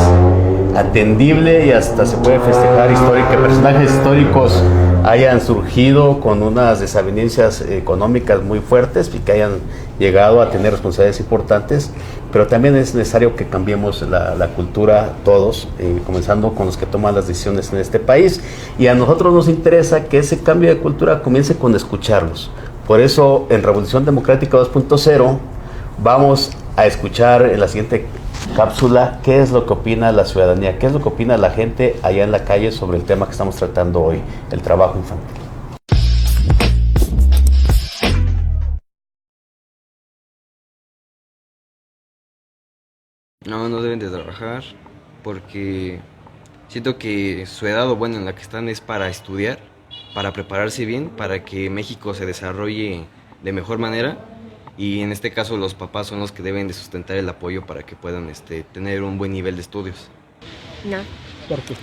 atendible y hasta se puede festejar que personajes históricos hayan surgido con unas desavenencias económicas muy fuertes y que hayan llegado a tener responsabilidades importantes, pero también es necesario que cambiemos la cultura todos, comenzando con los que toman las decisiones en este país, y a nosotros nos interesa que ese cambio de cultura comience con escucharlos. Por eso en Revolución Democrática 2.0 vamos a escuchar en la siguiente cápsula qué es lo que opina la ciudadanía, qué es lo que opina la gente allá en la calle sobre el tema que estamos tratando hoy, el trabajo infantil. No deben de trabajar porque siento que su edad, o bueno, en la que están, es para estudiar, para prepararse bien, para que México se desarrolle de mejor manera, y en este caso los papás son los que deben de sustentar el apoyo para que puedan tener un buen nivel de estudios. No. ¿Por qué?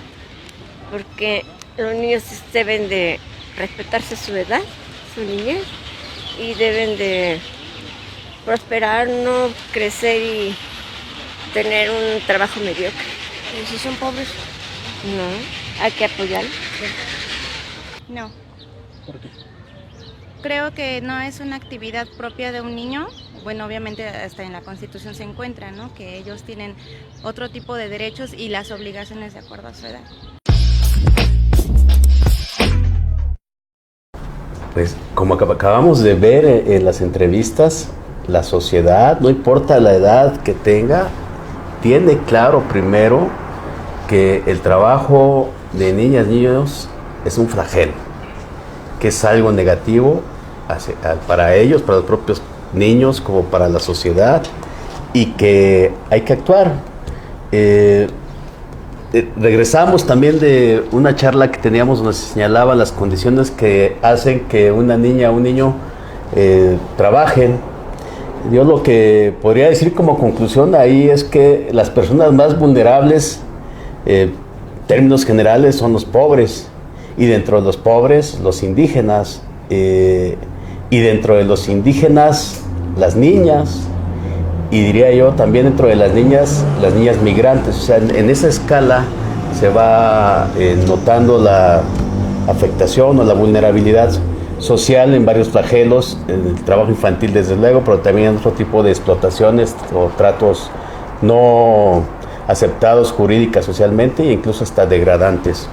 Porque los niños deben de respetarse su edad, su niñez, y deben de prosperar, no crecer y tener un trabajo mediocre. ¿Y si son pobres? No, hay que apoyarlos. No. ¿Por qué? Creo que no es una actividad propia de un niño. Bueno, obviamente hasta en la Constitución se encuentra, ¿no?, que ellos tienen otro tipo de derechos y las obligaciones de acuerdo a su edad. Pues como acabamos de ver en las entrevistas, la sociedad, no importa la edad que tenga, tiene claro primero que el trabajo de niñas, niños es un flagelo, que es algo negativo para ellos, para los propios niños, como para la sociedad, y que hay que actuar. Regresamos también de una charla que teníamos donde se señalaban las condiciones que hacen que una niña o un niño trabajen. Yo lo que podría decir como conclusión ahí es que las personas más vulnerables, en términos generales, son los pobres, y dentro de los pobres, los indígenas, y dentro de los indígenas, las niñas, y diría yo también dentro de las niñas migrantes. O sea, en esa escala se va notando la afectación o la vulnerabilidad social en varios flagelos, en el trabajo infantil desde luego, pero también en otro tipo de explotaciones o tratos no aceptados jurídica, socialmente, e incluso hasta degradantes.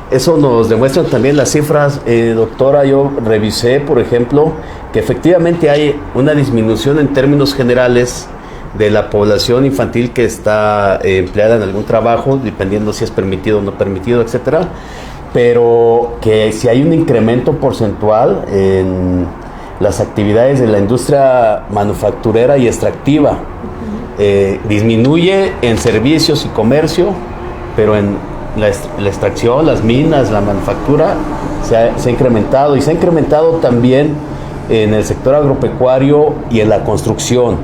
Eso nos demuestran también las cifras, doctora. Yo revisé, por ejemplo, que efectivamente hay una disminución en términos generales de la población infantil que está empleada en algún trabajo, dependiendo si es permitido o no permitido, etcétera, pero que si hay un incremento porcentual en las actividades de la industria manufacturera y extractiva. Disminuye en servicios y comercio, pero en la extracción, las minas, la manufactura se ha incrementado, y se ha incrementado también en el sector agropecuario y en la construcción,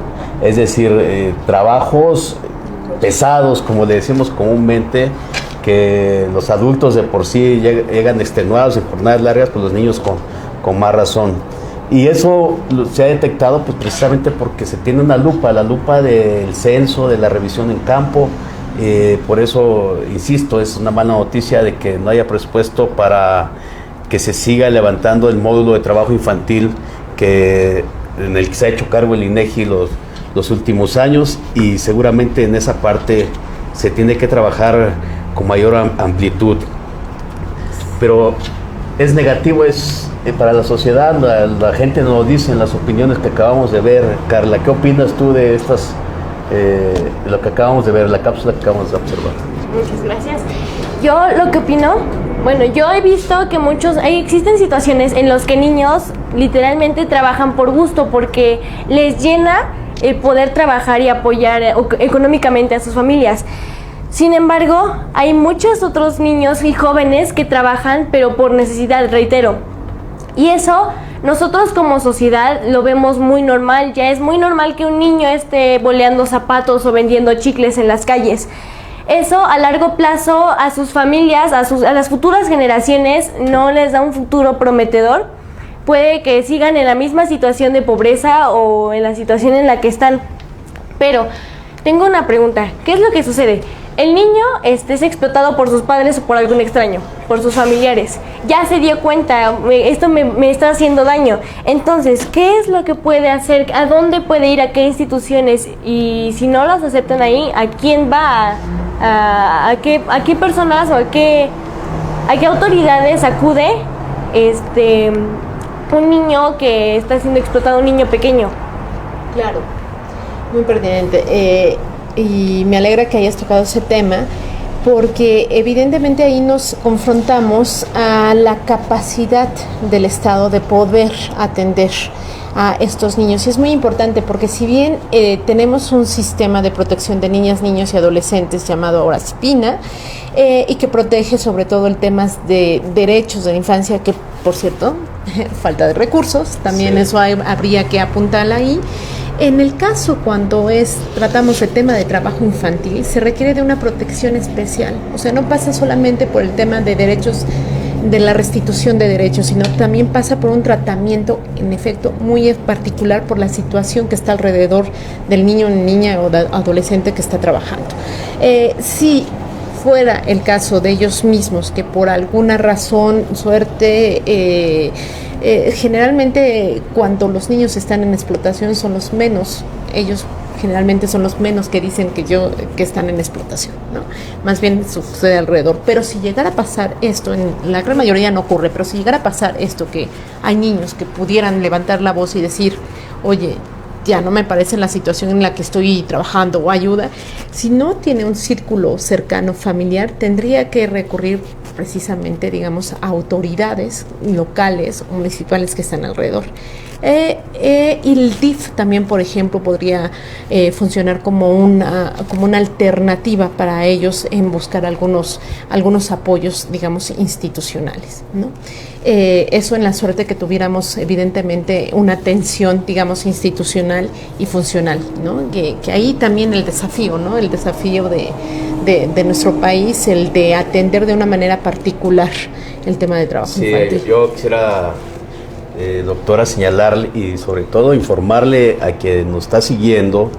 es decir, trabajos pesados, como le decimos comúnmente, que los adultos de por sí llegan extenuados en jornadas largas, pues los niños con más razón. Y eso se ha detectado pues precisamente porque se tiene una lupa, la lupa del censo, de la revisión en campo. Por eso, insisto, es una mala noticia de que no haya presupuesto para que se siga levantando el módulo de trabajo infantil en el que se ha hecho cargo el INEGI los últimos años, y seguramente en esa parte se tiene que trabajar con mayor amplitud. Pero es negativo, para la sociedad, la gente nos lo dice en las opiniones que acabamos de ver. Carla, ¿qué opinas tú de lo que acabamos de ver, la cápsula que acabamos de observar? Muchas gracias. Yo lo que opino, bueno, yo he visto que existen situaciones en las que niños literalmente trabajan por gusto, porque les llena el poder trabajar y apoyar económicamente a sus familias. Sin embargo, hay muchos otros niños y jóvenes que trabajan pero por necesidad, reitero. Y eso nosotros como sociedad lo vemos muy normal. Ya es muy normal que un niño esté boleando zapatos o vendiendo chicles en las calles. Eso a largo plazo a sus familias, a las futuras generaciones no les da un futuro prometedor. Puede que sigan en la misma situación de pobreza o en la situación en la que están. Pero tengo una pregunta, ¿qué es lo que sucede? El niño es explotado por sus padres o por algún extraño, por sus familiares. Ya se dio cuenta, esto me está haciendo daño. Entonces, ¿qué es lo que puede hacer? ¿A dónde puede ir? ¿A qué instituciones? Y si no los aceptan ahí, ¿a quién va? ¿A qué personas o a qué autoridades acude un niño que está siendo explotado, un niño pequeño? Claro, muy pertinente. Y me alegra que hayas tocado ese tema, porque evidentemente ahí nos confrontamos a la capacidad del Estado de poder atender a estos niños. Y es muy importante porque si bien tenemos un sistema de protección de niñas, niños y adolescentes llamado ahora CIPINA, y que protege sobre todo el tema de derechos de la infancia, que por cierto, falta de recursos, también sí. Eso habría que apuntar ahí. En el caso cuando tratamos el tema de trabajo infantil, se requiere de una protección especial. O sea, no pasa solamente por el tema de derechos, de la restitución de derechos, sino también pasa por un tratamiento, en efecto, muy particular por la situación que está alrededor del niño, niña o adolescente que está trabajando. Si fuera el caso de ellos mismos, que por alguna razón, suerte, generalmente cuando los niños están en explotación son los menos, ellos generalmente son los menos que dicen que están en explotación, ¿no? Más bien sucede alrededor. Pero si llegara a pasar esto, en la gran mayoría no ocurre, pero si llegara a pasar esto, que hay niños que pudieran levantar la voz y decir, oye, ya no me parece la situación en la que estoy trabajando o ayuda, si no tiene un círculo cercano familiar, tendría que recurrir precisamente, digamos, a autoridades locales o municipales que están alrededor. Y el DIF también, por ejemplo, podría funcionar como una alternativa para ellos en buscar algunos apoyos, digamos, institucionales, ¿no? Eso en la suerte que tuviéramos, evidentemente, una atención, digamos, institucional y funcional, ¿no? Que ahí también el desafío, ¿no? El desafío de nuestro país, el de atender de una manera particular el tema de trabajo infantil. Yo quisiera, doctora, señalarle y sobre todo informarle a quien nos está siguiendo,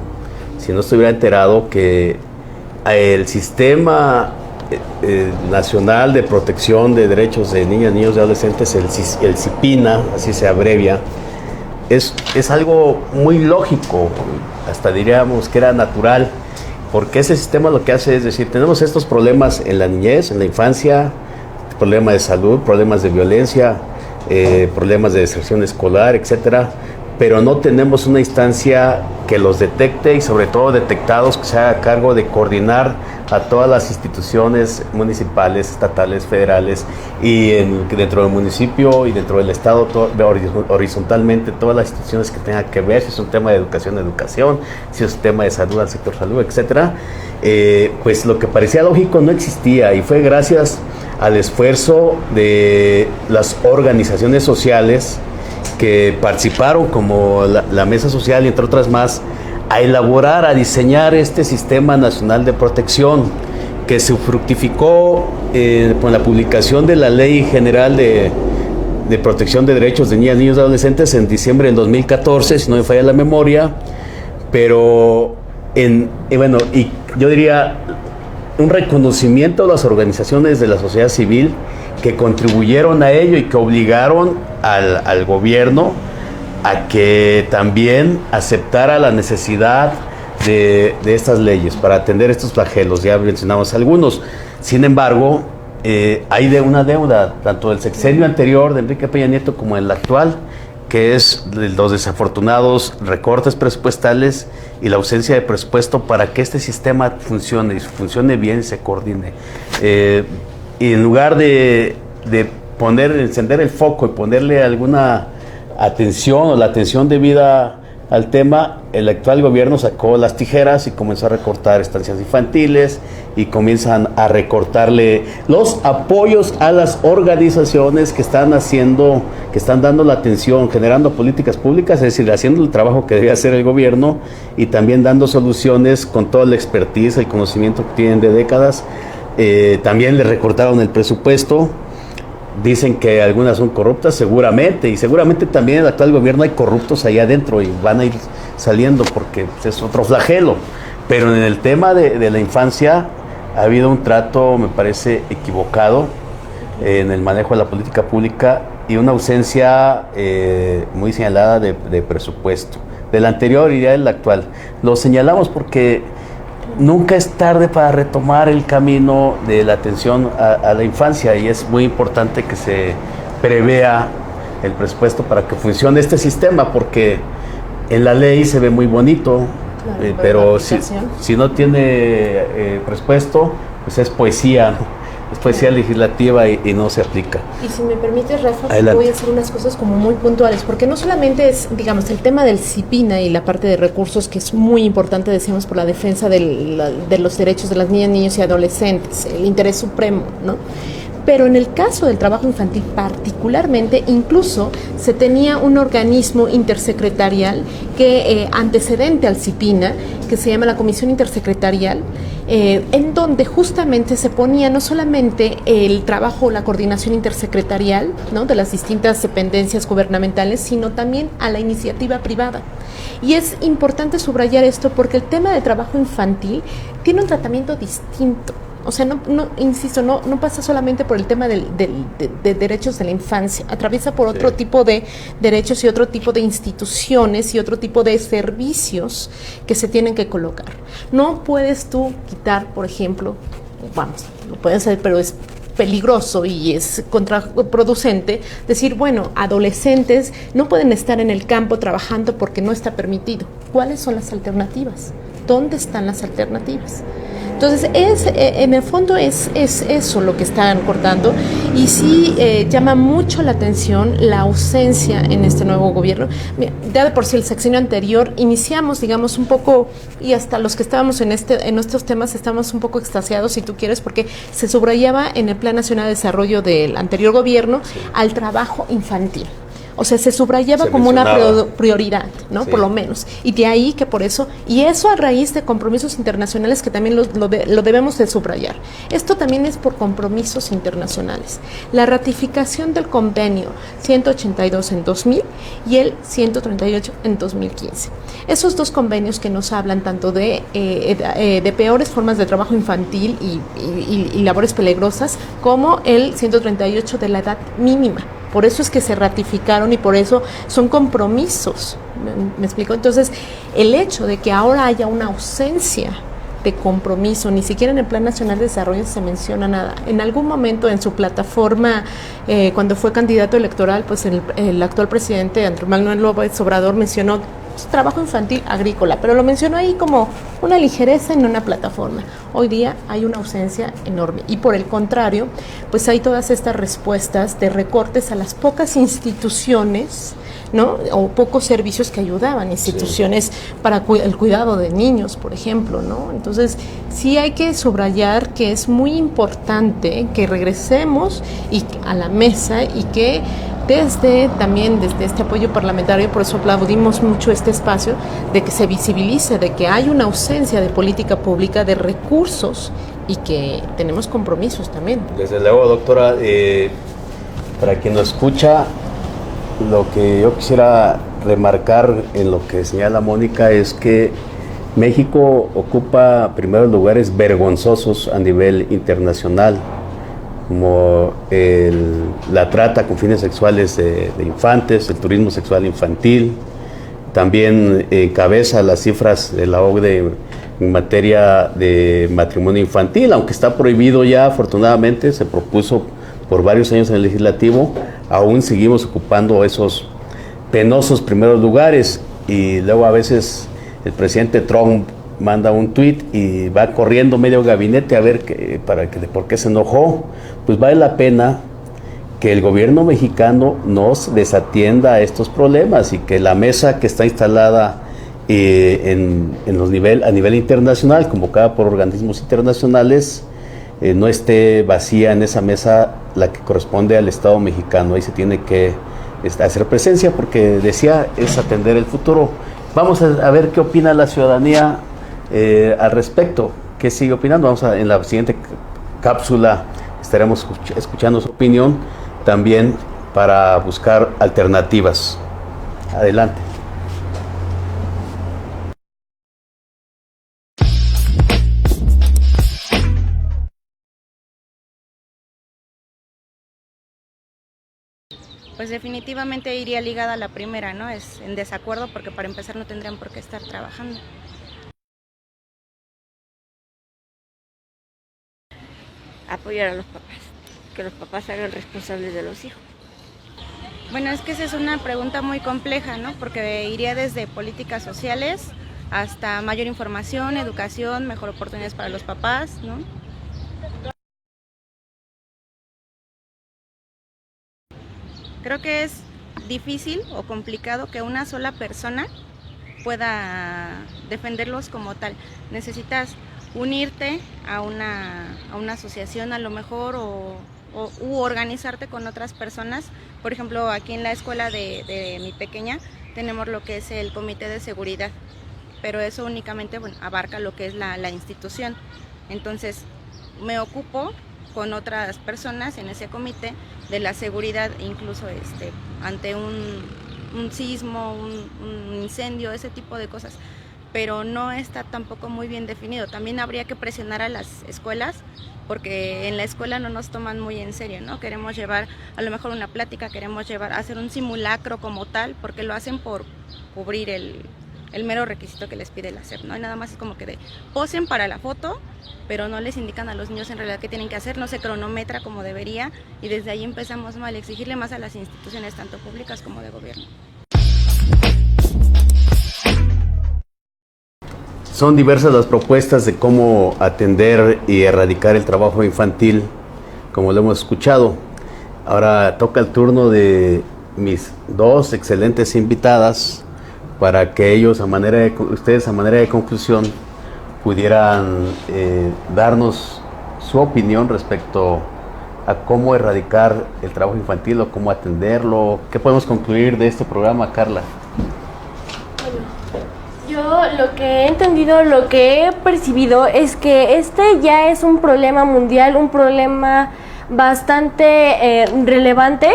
si no estuviera enterado, que el sistema nacional de protección de derechos de niñas, niños y adolescentes, el CIPINA, así se abrevia, es algo muy lógico, hasta diríamos que era natural, porque ese sistema lo que hace es decir, tenemos estos problemas en la niñez, en la infancia, problemas de salud, problemas de violencia, problemas de deserción escolar, etcétera, pero no tenemos una instancia que los detecte y sobre todo detectados que se haga cargo de coordinar a todas las instituciones municipales, estatales, federales y dentro del municipio y dentro del estado horizontalmente todas las instituciones que tengan que ver, si es un tema de educación, si es un tema de salud al sector salud, etcétera. Pues lo que parecía lógico no existía y fue gracias al esfuerzo de las organizaciones sociales que participaron, como la Mesa Social y entre otras más, a elaborar, a diseñar este Sistema Nacional de Protección, que se fructificó con la publicación de la Ley General de de Protección de Derechos de Niñas, Niños y Adolescentes en diciembre del 2014, si no me falla la memoria, pero y yo diría un reconocimiento a las organizaciones de la sociedad civil que contribuyeron a ello y que obligaron al gobierno a que también aceptara la necesidad de estas leyes para atender estos flagelos. Ya mencionamos algunos. Sin embargo, hay una deuda, tanto del sexenio anterior de Enrique Peña Nieto como el actual, que es los desafortunados recortes presupuestales y la ausencia de presupuesto para que este sistema funcione bien y se coordine. Y en lugar de encender el foco y ponerle alguna atención o la atención debida al tema, el actual gobierno sacó las tijeras y comenzó a recortar estancias infantiles y comienzan a recortarle los apoyos a las organizaciones que están dando la atención, generando políticas públicas, es decir, haciendo el trabajo que debe hacer el gobierno y también dando soluciones con toda la expertise, el conocimiento que tienen de décadas. También le recortaron el presupuesto. Dicen que algunas son corruptas, seguramente, y seguramente también en el actual gobierno hay corruptos allá adentro y van a ir saliendo porque es otro flagelo. Pero en el tema de la infancia ha habido un trato, me parece, equivocado en el manejo de la política pública y una ausencia muy señalada de presupuesto, del anterior y ya del actual. Lo señalamos porque nunca es tarde para retomar el camino de la atención a la infancia y es muy importante que se prevea el presupuesto para que funcione este sistema, porque en la ley se ve muy bonito, claro, pero si no tiene presupuesto, pues es poesía, ¿no? Es poesía legislativa y no se aplica. Y si me permites, Rafa, adelante. Voy a hacer unas cosas como muy puntuales, porque no solamente es, digamos, el tema del CIPINA y la parte de recursos, que es muy importante, decíamos, por la defensa de los derechos de las niñas, niños y adolescentes, el interés supremo, ¿no? Pero en el caso del trabajo infantil particularmente, incluso se tenía un organismo intersecretarial que antecedente al CIPINA, que se llama la Comisión Intersecretarial, en donde justamente se ponía no solamente el trabajo, la coordinación intersecretarial, ¿no?, de las distintas dependencias gubernamentales, sino también a la iniciativa privada. Y es importante subrayar esto porque el tema del trabajo infantil tiene un tratamiento distinto. O sea, insisto, no pasa solamente por el tema de derechos de la infancia, atraviesa por otro tipo de derechos y otro tipo de instituciones y otro tipo de servicios que se tienen que colocar. No puedes tú quitar, por ejemplo, lo puedes hacer, pero es peligroso y es contraproducente decir, bueno, adolescentes no pueden estar en el campo trabajando porque no está permitido. ¿Cuáles son las alternativas? ¿Dónde están las alternativas? Entonces, en el fondo es eso lo que están cortando y sí llama mucho la atención la ausencia en este nuevo gobierno. Ya de por sí el sexenio anterior iniciamos, digamos, un poco, y hasta los que estábamos en estos temas estamos un poco extasiados, si tú quieres, porque se subrayaba en el Plan Nacional de Desarrollo del anterior gobierno al trabajo infantil. O sea, se subrayaba como una prioridad, ¿no? Sí. Por lo menos. Y de ahí que por eso, y eso a raíz de compromisos internacionales que también lo debemos de subrayar. Esto también es por compromisos internacionales. La ratificación del convenio 182 en 2000 y el 138 en 2015. Esos dos convenios que nos hablan tanto de peores formas de trabajo infantil y labores peligrosas, como el 138 de la edad mínima. Por eso es que se ratificaron y por eso son compromisos. ¿Me explico? Entonces, el hecho de que ahora haya una ausencia de compromiso, ni siquiera en el Plan Nacional de Desarrollo se menciona nada. En algún momento en su plataforma, cuando fue candidato electoral, pues el actual presidente Andrés Manuel López Obrador mencionó trabajo infantil agrícola, pero lo mencionó ahí como una ligereza en una plataforma. Hoy día hay una ausencia enorme y por el contrario, pues hay todas estas respuestas de recortes a las pocas instituciones, ¿no?, o pocos servicios que ayudaban, instituciones para el cuidado de niños, por ejemplo, ¿no? Entonces, sí hay que subrayar que es muy importante que regresemos a la mesa y que desde este apoyo parlamentario, por eso aplaudimos mucho este espacio, de que se visibilice, de que hay una ausencia de política pública, de recursos y que tenemos compromisos también. Desde luego, doctora, para quien nos escucha, lo que yo quisiera remarcar en lo que señala Mónica es que México ocupa primeros lugares vergonzosos a nivel internacional, como la trata con fines sexuales de infantes, el turismo sexual infantil. También encabeza las cifras de la OCDE en materia de matrimonio infantil, aunque está prohibido ya, afortunadamente, se propuso por varios años en el legislativo, aún seguimos ocupando esos penosos primeros lugares. Y luego a veces el presidente Trump manda un tuit y va corriendo medio gabinete a ver por qué se enojó. Pues vale la pena que el gobierno mexicano nos desatienda a estos problemas y que la mesa que está instalada a nivel internacional, convocada por organismos internacionales, no esté vacía en esa mesa la que corresponde al Estado mexicano. Ahí se tiene que hacer presencia porque, decía, es atender el futuro. Vamos a ver qué opina la ciudadanía al respecto, qué sigue opinando. En la siguiente cápsula estaremos escuchando su opinión también para buscar alternativas. Adelante. Pues definitivamente iría ligada a la primera, ¿no? Es en desacuerdo porque para empezar no tendrían por qué estar trabajando. Apoyar a los papás, que los papás se hagan responsables de los hijos. Bueno, es que esa es una pregunta muy compleja, ¿no? Porque iría desde políticas sociales hasta mayor información, educación, mejor oportunidades para los papás, ¿no? Creo que es difícil o complicado que una sola persona pueda defenderlos como tal. Necesitas unirte a una asociación a lo mejor u organizarte con otras personas. Por ejemplo, aquí en la escuela de mi pequeña tenemos lo que es el comité de seguridad, pero eso únicamente, bueno, abarca lo que es la institución. Entonces me ocupo con otras personas en ese comité de la seguridad, incluso ante un sismo, un incendio, ese tipo de cosas, pero no está tampoco muy bien definido. También habría que presionar a las escuelas, porque en la escuela no nos toman muy en serio, ¿no? Queremos llevar a lo mejor una plática, queremos hacer un simulacro como tal, porque lo hacen por cubrir el mero requisito que les pide la SEP, ¿no? Y nada más es como que posen para la foto, pero no les indican a los niños en realidad qué tienen que hacer, no se cronometra como debería, y desde ahí empezamos mal, exigirle más a las instituciones, tanto públicas como de gobierno. Son diversas las propuestas de cómo atender y erradicar el trabajo infantil, como lo hemos escuchado. Ahora toca el turno de mis dos excelentes invitadas para que ellos, ustedes a manera de conclusión, pudieran darnos su opinión respecto a cómo erradicar el trabajo infantil o cómo atenderlo. ¿Qué podemos concluir de este programa, Carla? Yo lo que he entendido, lo que he percibido es que este ya es un problema mundial, un problema bastante relevante.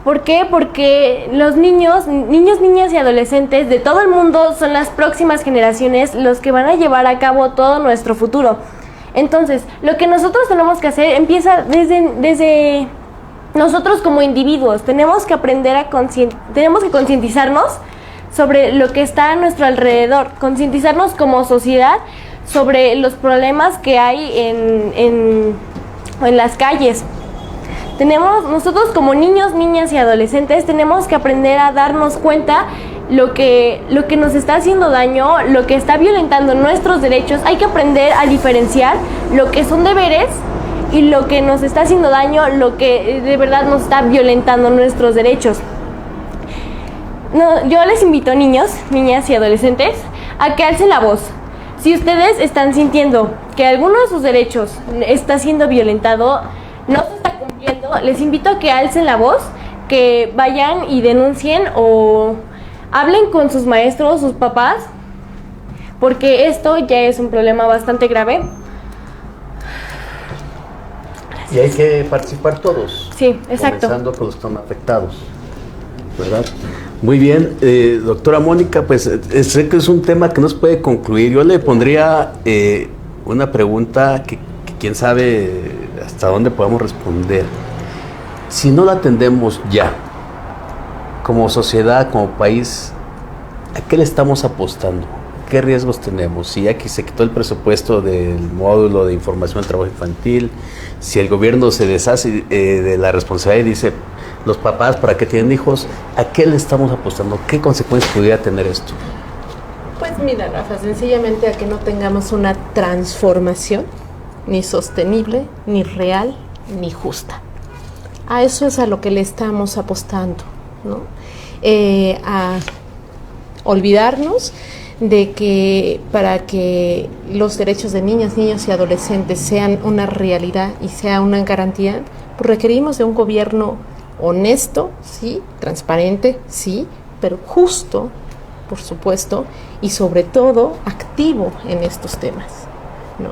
¿Por qué? Porque los niños, niñas y adolescentes de todo el mundo son las próximas generaciones los que van a llevar a cabo todo nuestro futuro. Entonces, lo que nosotros tenemos que hacer empieza desde nosotros como individuos. Tenemos que aprender tenemos que concientizarnos sobre lo que está a nuestro alrededor, concientizarnos como sociedad sobre los problemas que hay en las calles. Nosotros como niños, niñas y adolescentes tenemos que aprender a darnos cuenta lo que nos está haciendo daño, lo que está violentando nuestros derechos. Hay que aprender a diferenciar lo que son deberes y lo que nos está haciendo daño, lo que de verdad nos está violentando nuestros derechos. Yo les invito, niños, niñas y adolescentes, a que alcen la voz. Si ustedes están sintiendo que alguno de sus derechos está siendo violentado, no se está cumpliendo, les invito a que alcen la voz, que vayan y denuncien o hablen con sus maestros, sus papás, porque esto ya es un problema bastante grave. Gracias. Y hay que participar todos. Sí, exacto. Comenzando con los que están afectados, ¿verdad? Muy bien, doctora Mónica, pues sé que es un tema que no se puede concluir. Yo le pondría una pregunta que quién sabe hasta dónde podamos responder. Si no la atendemos ya, como sociedad, como país, ¿a qué le estamos apostando? ¿Qué riesgos tenemos? Si ya que se quitó el presupuesto del módulo de información del trabajo infantil, si el gobierno se deshace de la responsabilidad y dice, los papás, ¿para qué tienen hijos? ¿A qué le estamos apostando? ¿Qué consecuencias pudiera tener esto? Pues mira, Rafa, sencillamente a que no tengamos una transformación ni sostenible, ni real, ni justa. A eso es a lo que le estamos apostando, ¿no? A olvidarnos de que para que los derechos de niñas, niños y adolescentes sean una realidad y sea una garantía, pues requerimos de un gobierno honesto, sí, transparente, sí, pero justo, por supuesto, y sobre todo activo en estos temas, ¿no?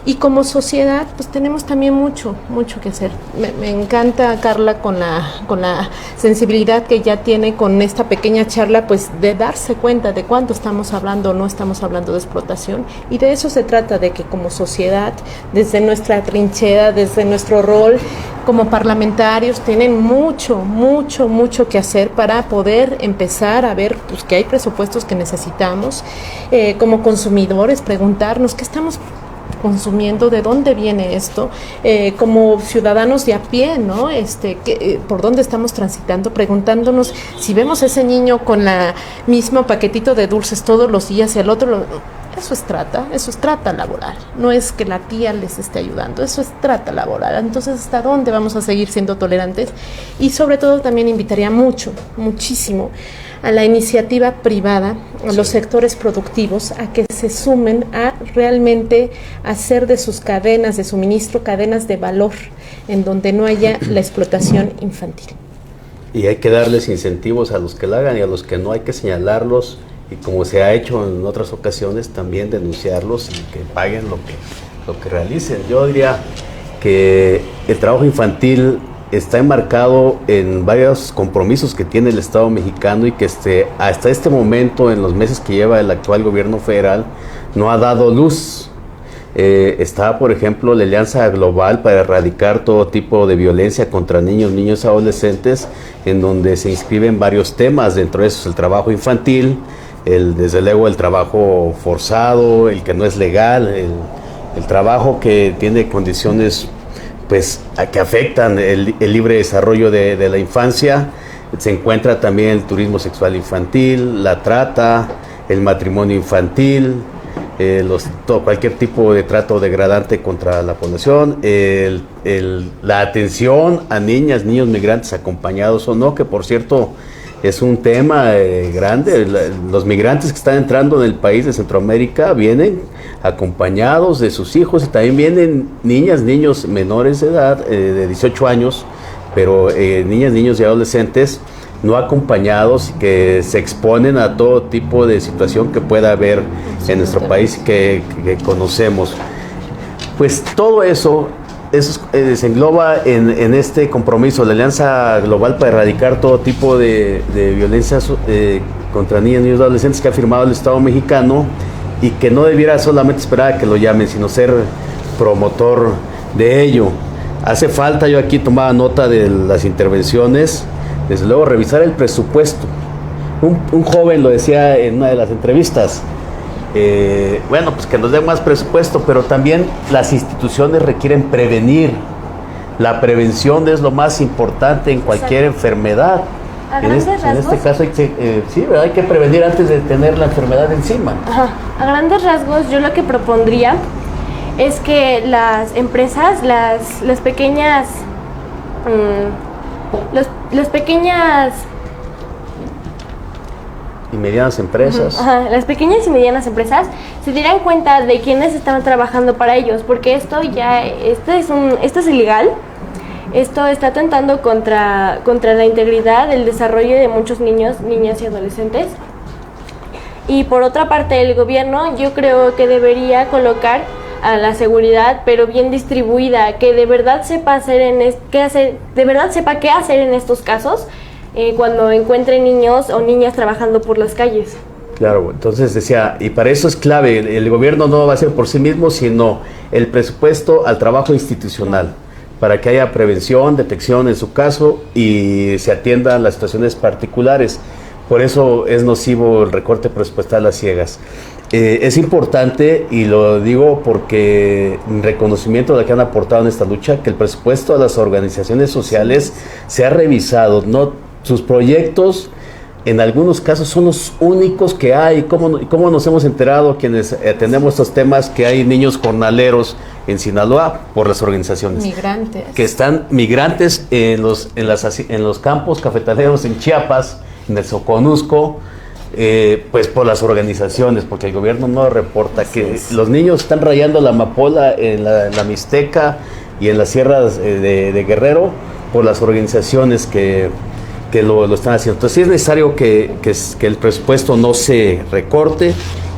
Y como sociedad, pues tenemos también mucho que hacer. Me encanta, Carla, con la sensibilidad que ya tiene con esta pequeña charla, pues de darse cuenta de cuánto estamos hablando o no estamos hablando de explotación. Y de eso se trata, de que como sociedad, desde nuestra trinchera, desde nuestro rol como parlamentarios, tienen mucho que hacer para poder empezar a ver pues, que hay presupuestos que necesitamos. Como consumidores, preguntarnos qué estamos consumiendo, de dónde viene esto, como ciudadanos de a pie, ¿no? Por dónde estamos transitando, preguntándonos si vemos a ese niño con la mismo paquetito de dulces todos los días y al otro, eso es trata laboral, no es que la tía les esté ayudando, eso es trata laboral. Entonces, ¿hasta dónde vamos a seguir siendo tolerantes? Y sobre todo también invitaría muchísimo a la iniciativa privada, a los sectores productivos, a que se sumen a realmente hacer de sus cadenas de suministro cadenas de valor, en donde no haya la explotación infantil. Y hay que darles incentivos a los que la hagan y a los que no hay que señalarlos, y como se ha hecho en otras ocasiones, también denunciarlos y que paguen lo que realicen. Yo diría que el trabajo infantil está enmarcado en varios compromisos que tiene el Estado mexicano y que hasta este momento, en los meses que lleva el actual gobierno federal, no ha dado luz. Está, por ejemplo, la Alianza Global para erradicar todo tipo de violencia contra niños y adolescentes, en donde se inscriben varios temas, dentro de esos el trabajo infantil, desde luego el trabajo forzado, el que no es legal, el trabajo que tiene condiciones pues que afectan el libre desarrollo de la infancia. Se encuentra también el turismo sexual infantil, la trata, el matrimonio infantil, cualquier tipo de trato degradante contra la población, la atención a niñas, niños migrantes acompañados o no, que por cierto es un tema grande. Los migrantes que están entrando en el país de Centroamérica vienen acompañados de sus hijos, y también vienen niñas, niños menores de edad, de 18 años, pero niñas, niños y adolescentes no acompañados, que se exponen a todo tipo de situación que pueda haber en nuestro país que conocemos. Pues todo eso se engloba en este compromiso de la Alianza Global para erradicar todo tipo de violencia contra niñas, niños y adolescentes, que ha firmado el Estado mexicano, y que no debiera solamente esperar a que lo llamen, sino ser promotor de ello. Hace falta, yo aquí tomaba nota de las intervenciones, desde luego revisar el presupuesto. Un joven lo decía en una de las entrevistas, bueno, pues que nos den más presupuesto, pero también las instituciones requieren prevenir. La prevención es lo más importante en cualquier enfermedad. En este caso hay que prevenir antes de tener la enfermedad encima. Ajá. A grandes rasgos, yo lo que propondría es que las empresas, las pequeñas, las pequeñas y medianas empresas. Las pequeñas y medianas empresas se dieran cuenta de quiénes estaban trabajando para ellos, porque esto es ilegal. Esto está atentando contra la integridad, el desarrollo de muchos niños, niñas y adolescentes. Y por otra parte, el gobierno, yo creo que debería colocar a la seguridad, pero bien distribuida, que de verdad sepa sepa qué hacer en estos casos cuando encuentre niños o niñas trabajando por las calles. Claro, entonces decía, y para eso es clave, el gobierno no va a ser por sí mismo, sino el presupuesto al trabajo institucional, para que haya prevención, detección en su caso y se atiendan las situaciones particulares. Por eso es nocivo el recorte presupuestal a ciegas. Es importante, y lo digo porque en reconocimiento de lo que han aportado en esta lucha, que el presupuesto a las organizaciones sociales se ha revisado, ¿no? Sus proyectos en algunos casos son los únicos que hay. ¿Cómo nos hemos enterado quienes atendemos estos temas que hay niños jornaleros en Sinaloa por las organizaciones? Migrantes. Que están migrantes en los campos cafetaleros en Chiapas, en el Soconusco, pues por las organizaciones, porque el gobierno no reporta que los niños están rayando la amapola en la Mixteca y en las sierras de Guerrero por las organizaciones que lo están haciendo. Entonces sí es necesario que el presupuesto no se recorte,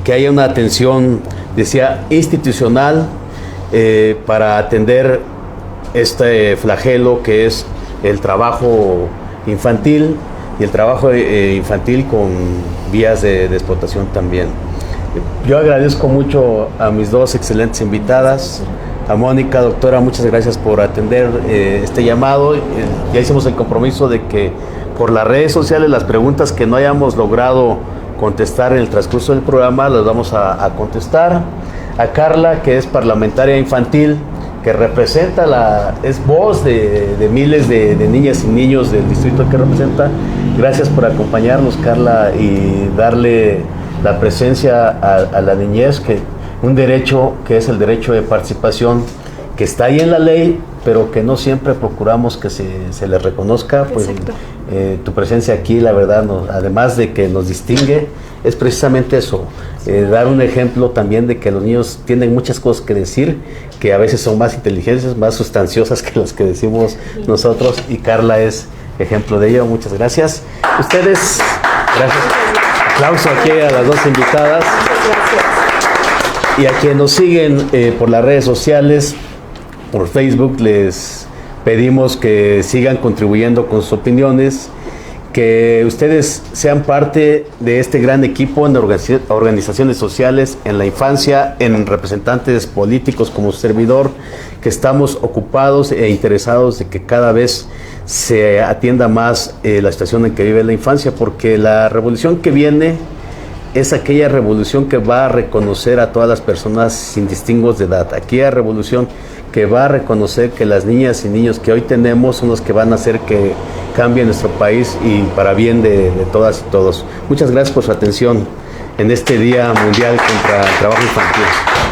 que haya una atención, decía, institucional para atender este flagelo que es el trabajo infantil y el trabajo infantil con vías de explotación también. Yo agradezco mucho a mis dos excelentes invitadas. A Mónica, doctora, muchas gracias por atender este llamado. Ya hicimos el compromiso de que por las redes sociales las preguntas que no hayamos logrado contestar en el transcurso del programa las vamos a contestar. A Carla, que es parlamentaria infantil, que representa es voz de miles de niñas y niños del distrito que representa. Gracias por acompañarnos, Carla, y darle la presencia a la niñez, que un derecho que es el derecho de participación, que está ahí en la ley, pero que no siempre procuramos que se le reconozca. Pues tu presencia aquí, la verdad, además de que nos distingue, es precisamente eso, dar un ejemplo también de que los niños tienen muchas cosas que decir, que a veces son más inteligentes, más sustanciosas que las que decimos nosotros, y Carla es ejemplo de ello. Muchas gracias. Ustedes, gracias. Aplauso aquí a las dos invitadas. Y a quienes nos siguen por las redes sociales, por Facebook, les pedimos que sigan contribuyendo con sus opiniones, que ustedes sean parte de este gran equipo en organizaciones sociales, en la infancia, en representantes políticos como su servidor, que estamos ocupados e interesados de que cada vez se atienda más la situación en que vive la infancia, porque la revolución que viene es aquella revolución que va a reconocer a todas las personas sin distingos de edad, aquella revolución que va a reconocer que las niñas y niños que hoy tenemos son los que van a hacer que cambie nuestro país y para bien de todas y todos. Muchas gracias por su atención en este Día Mundial contra el Trabajo Infantil.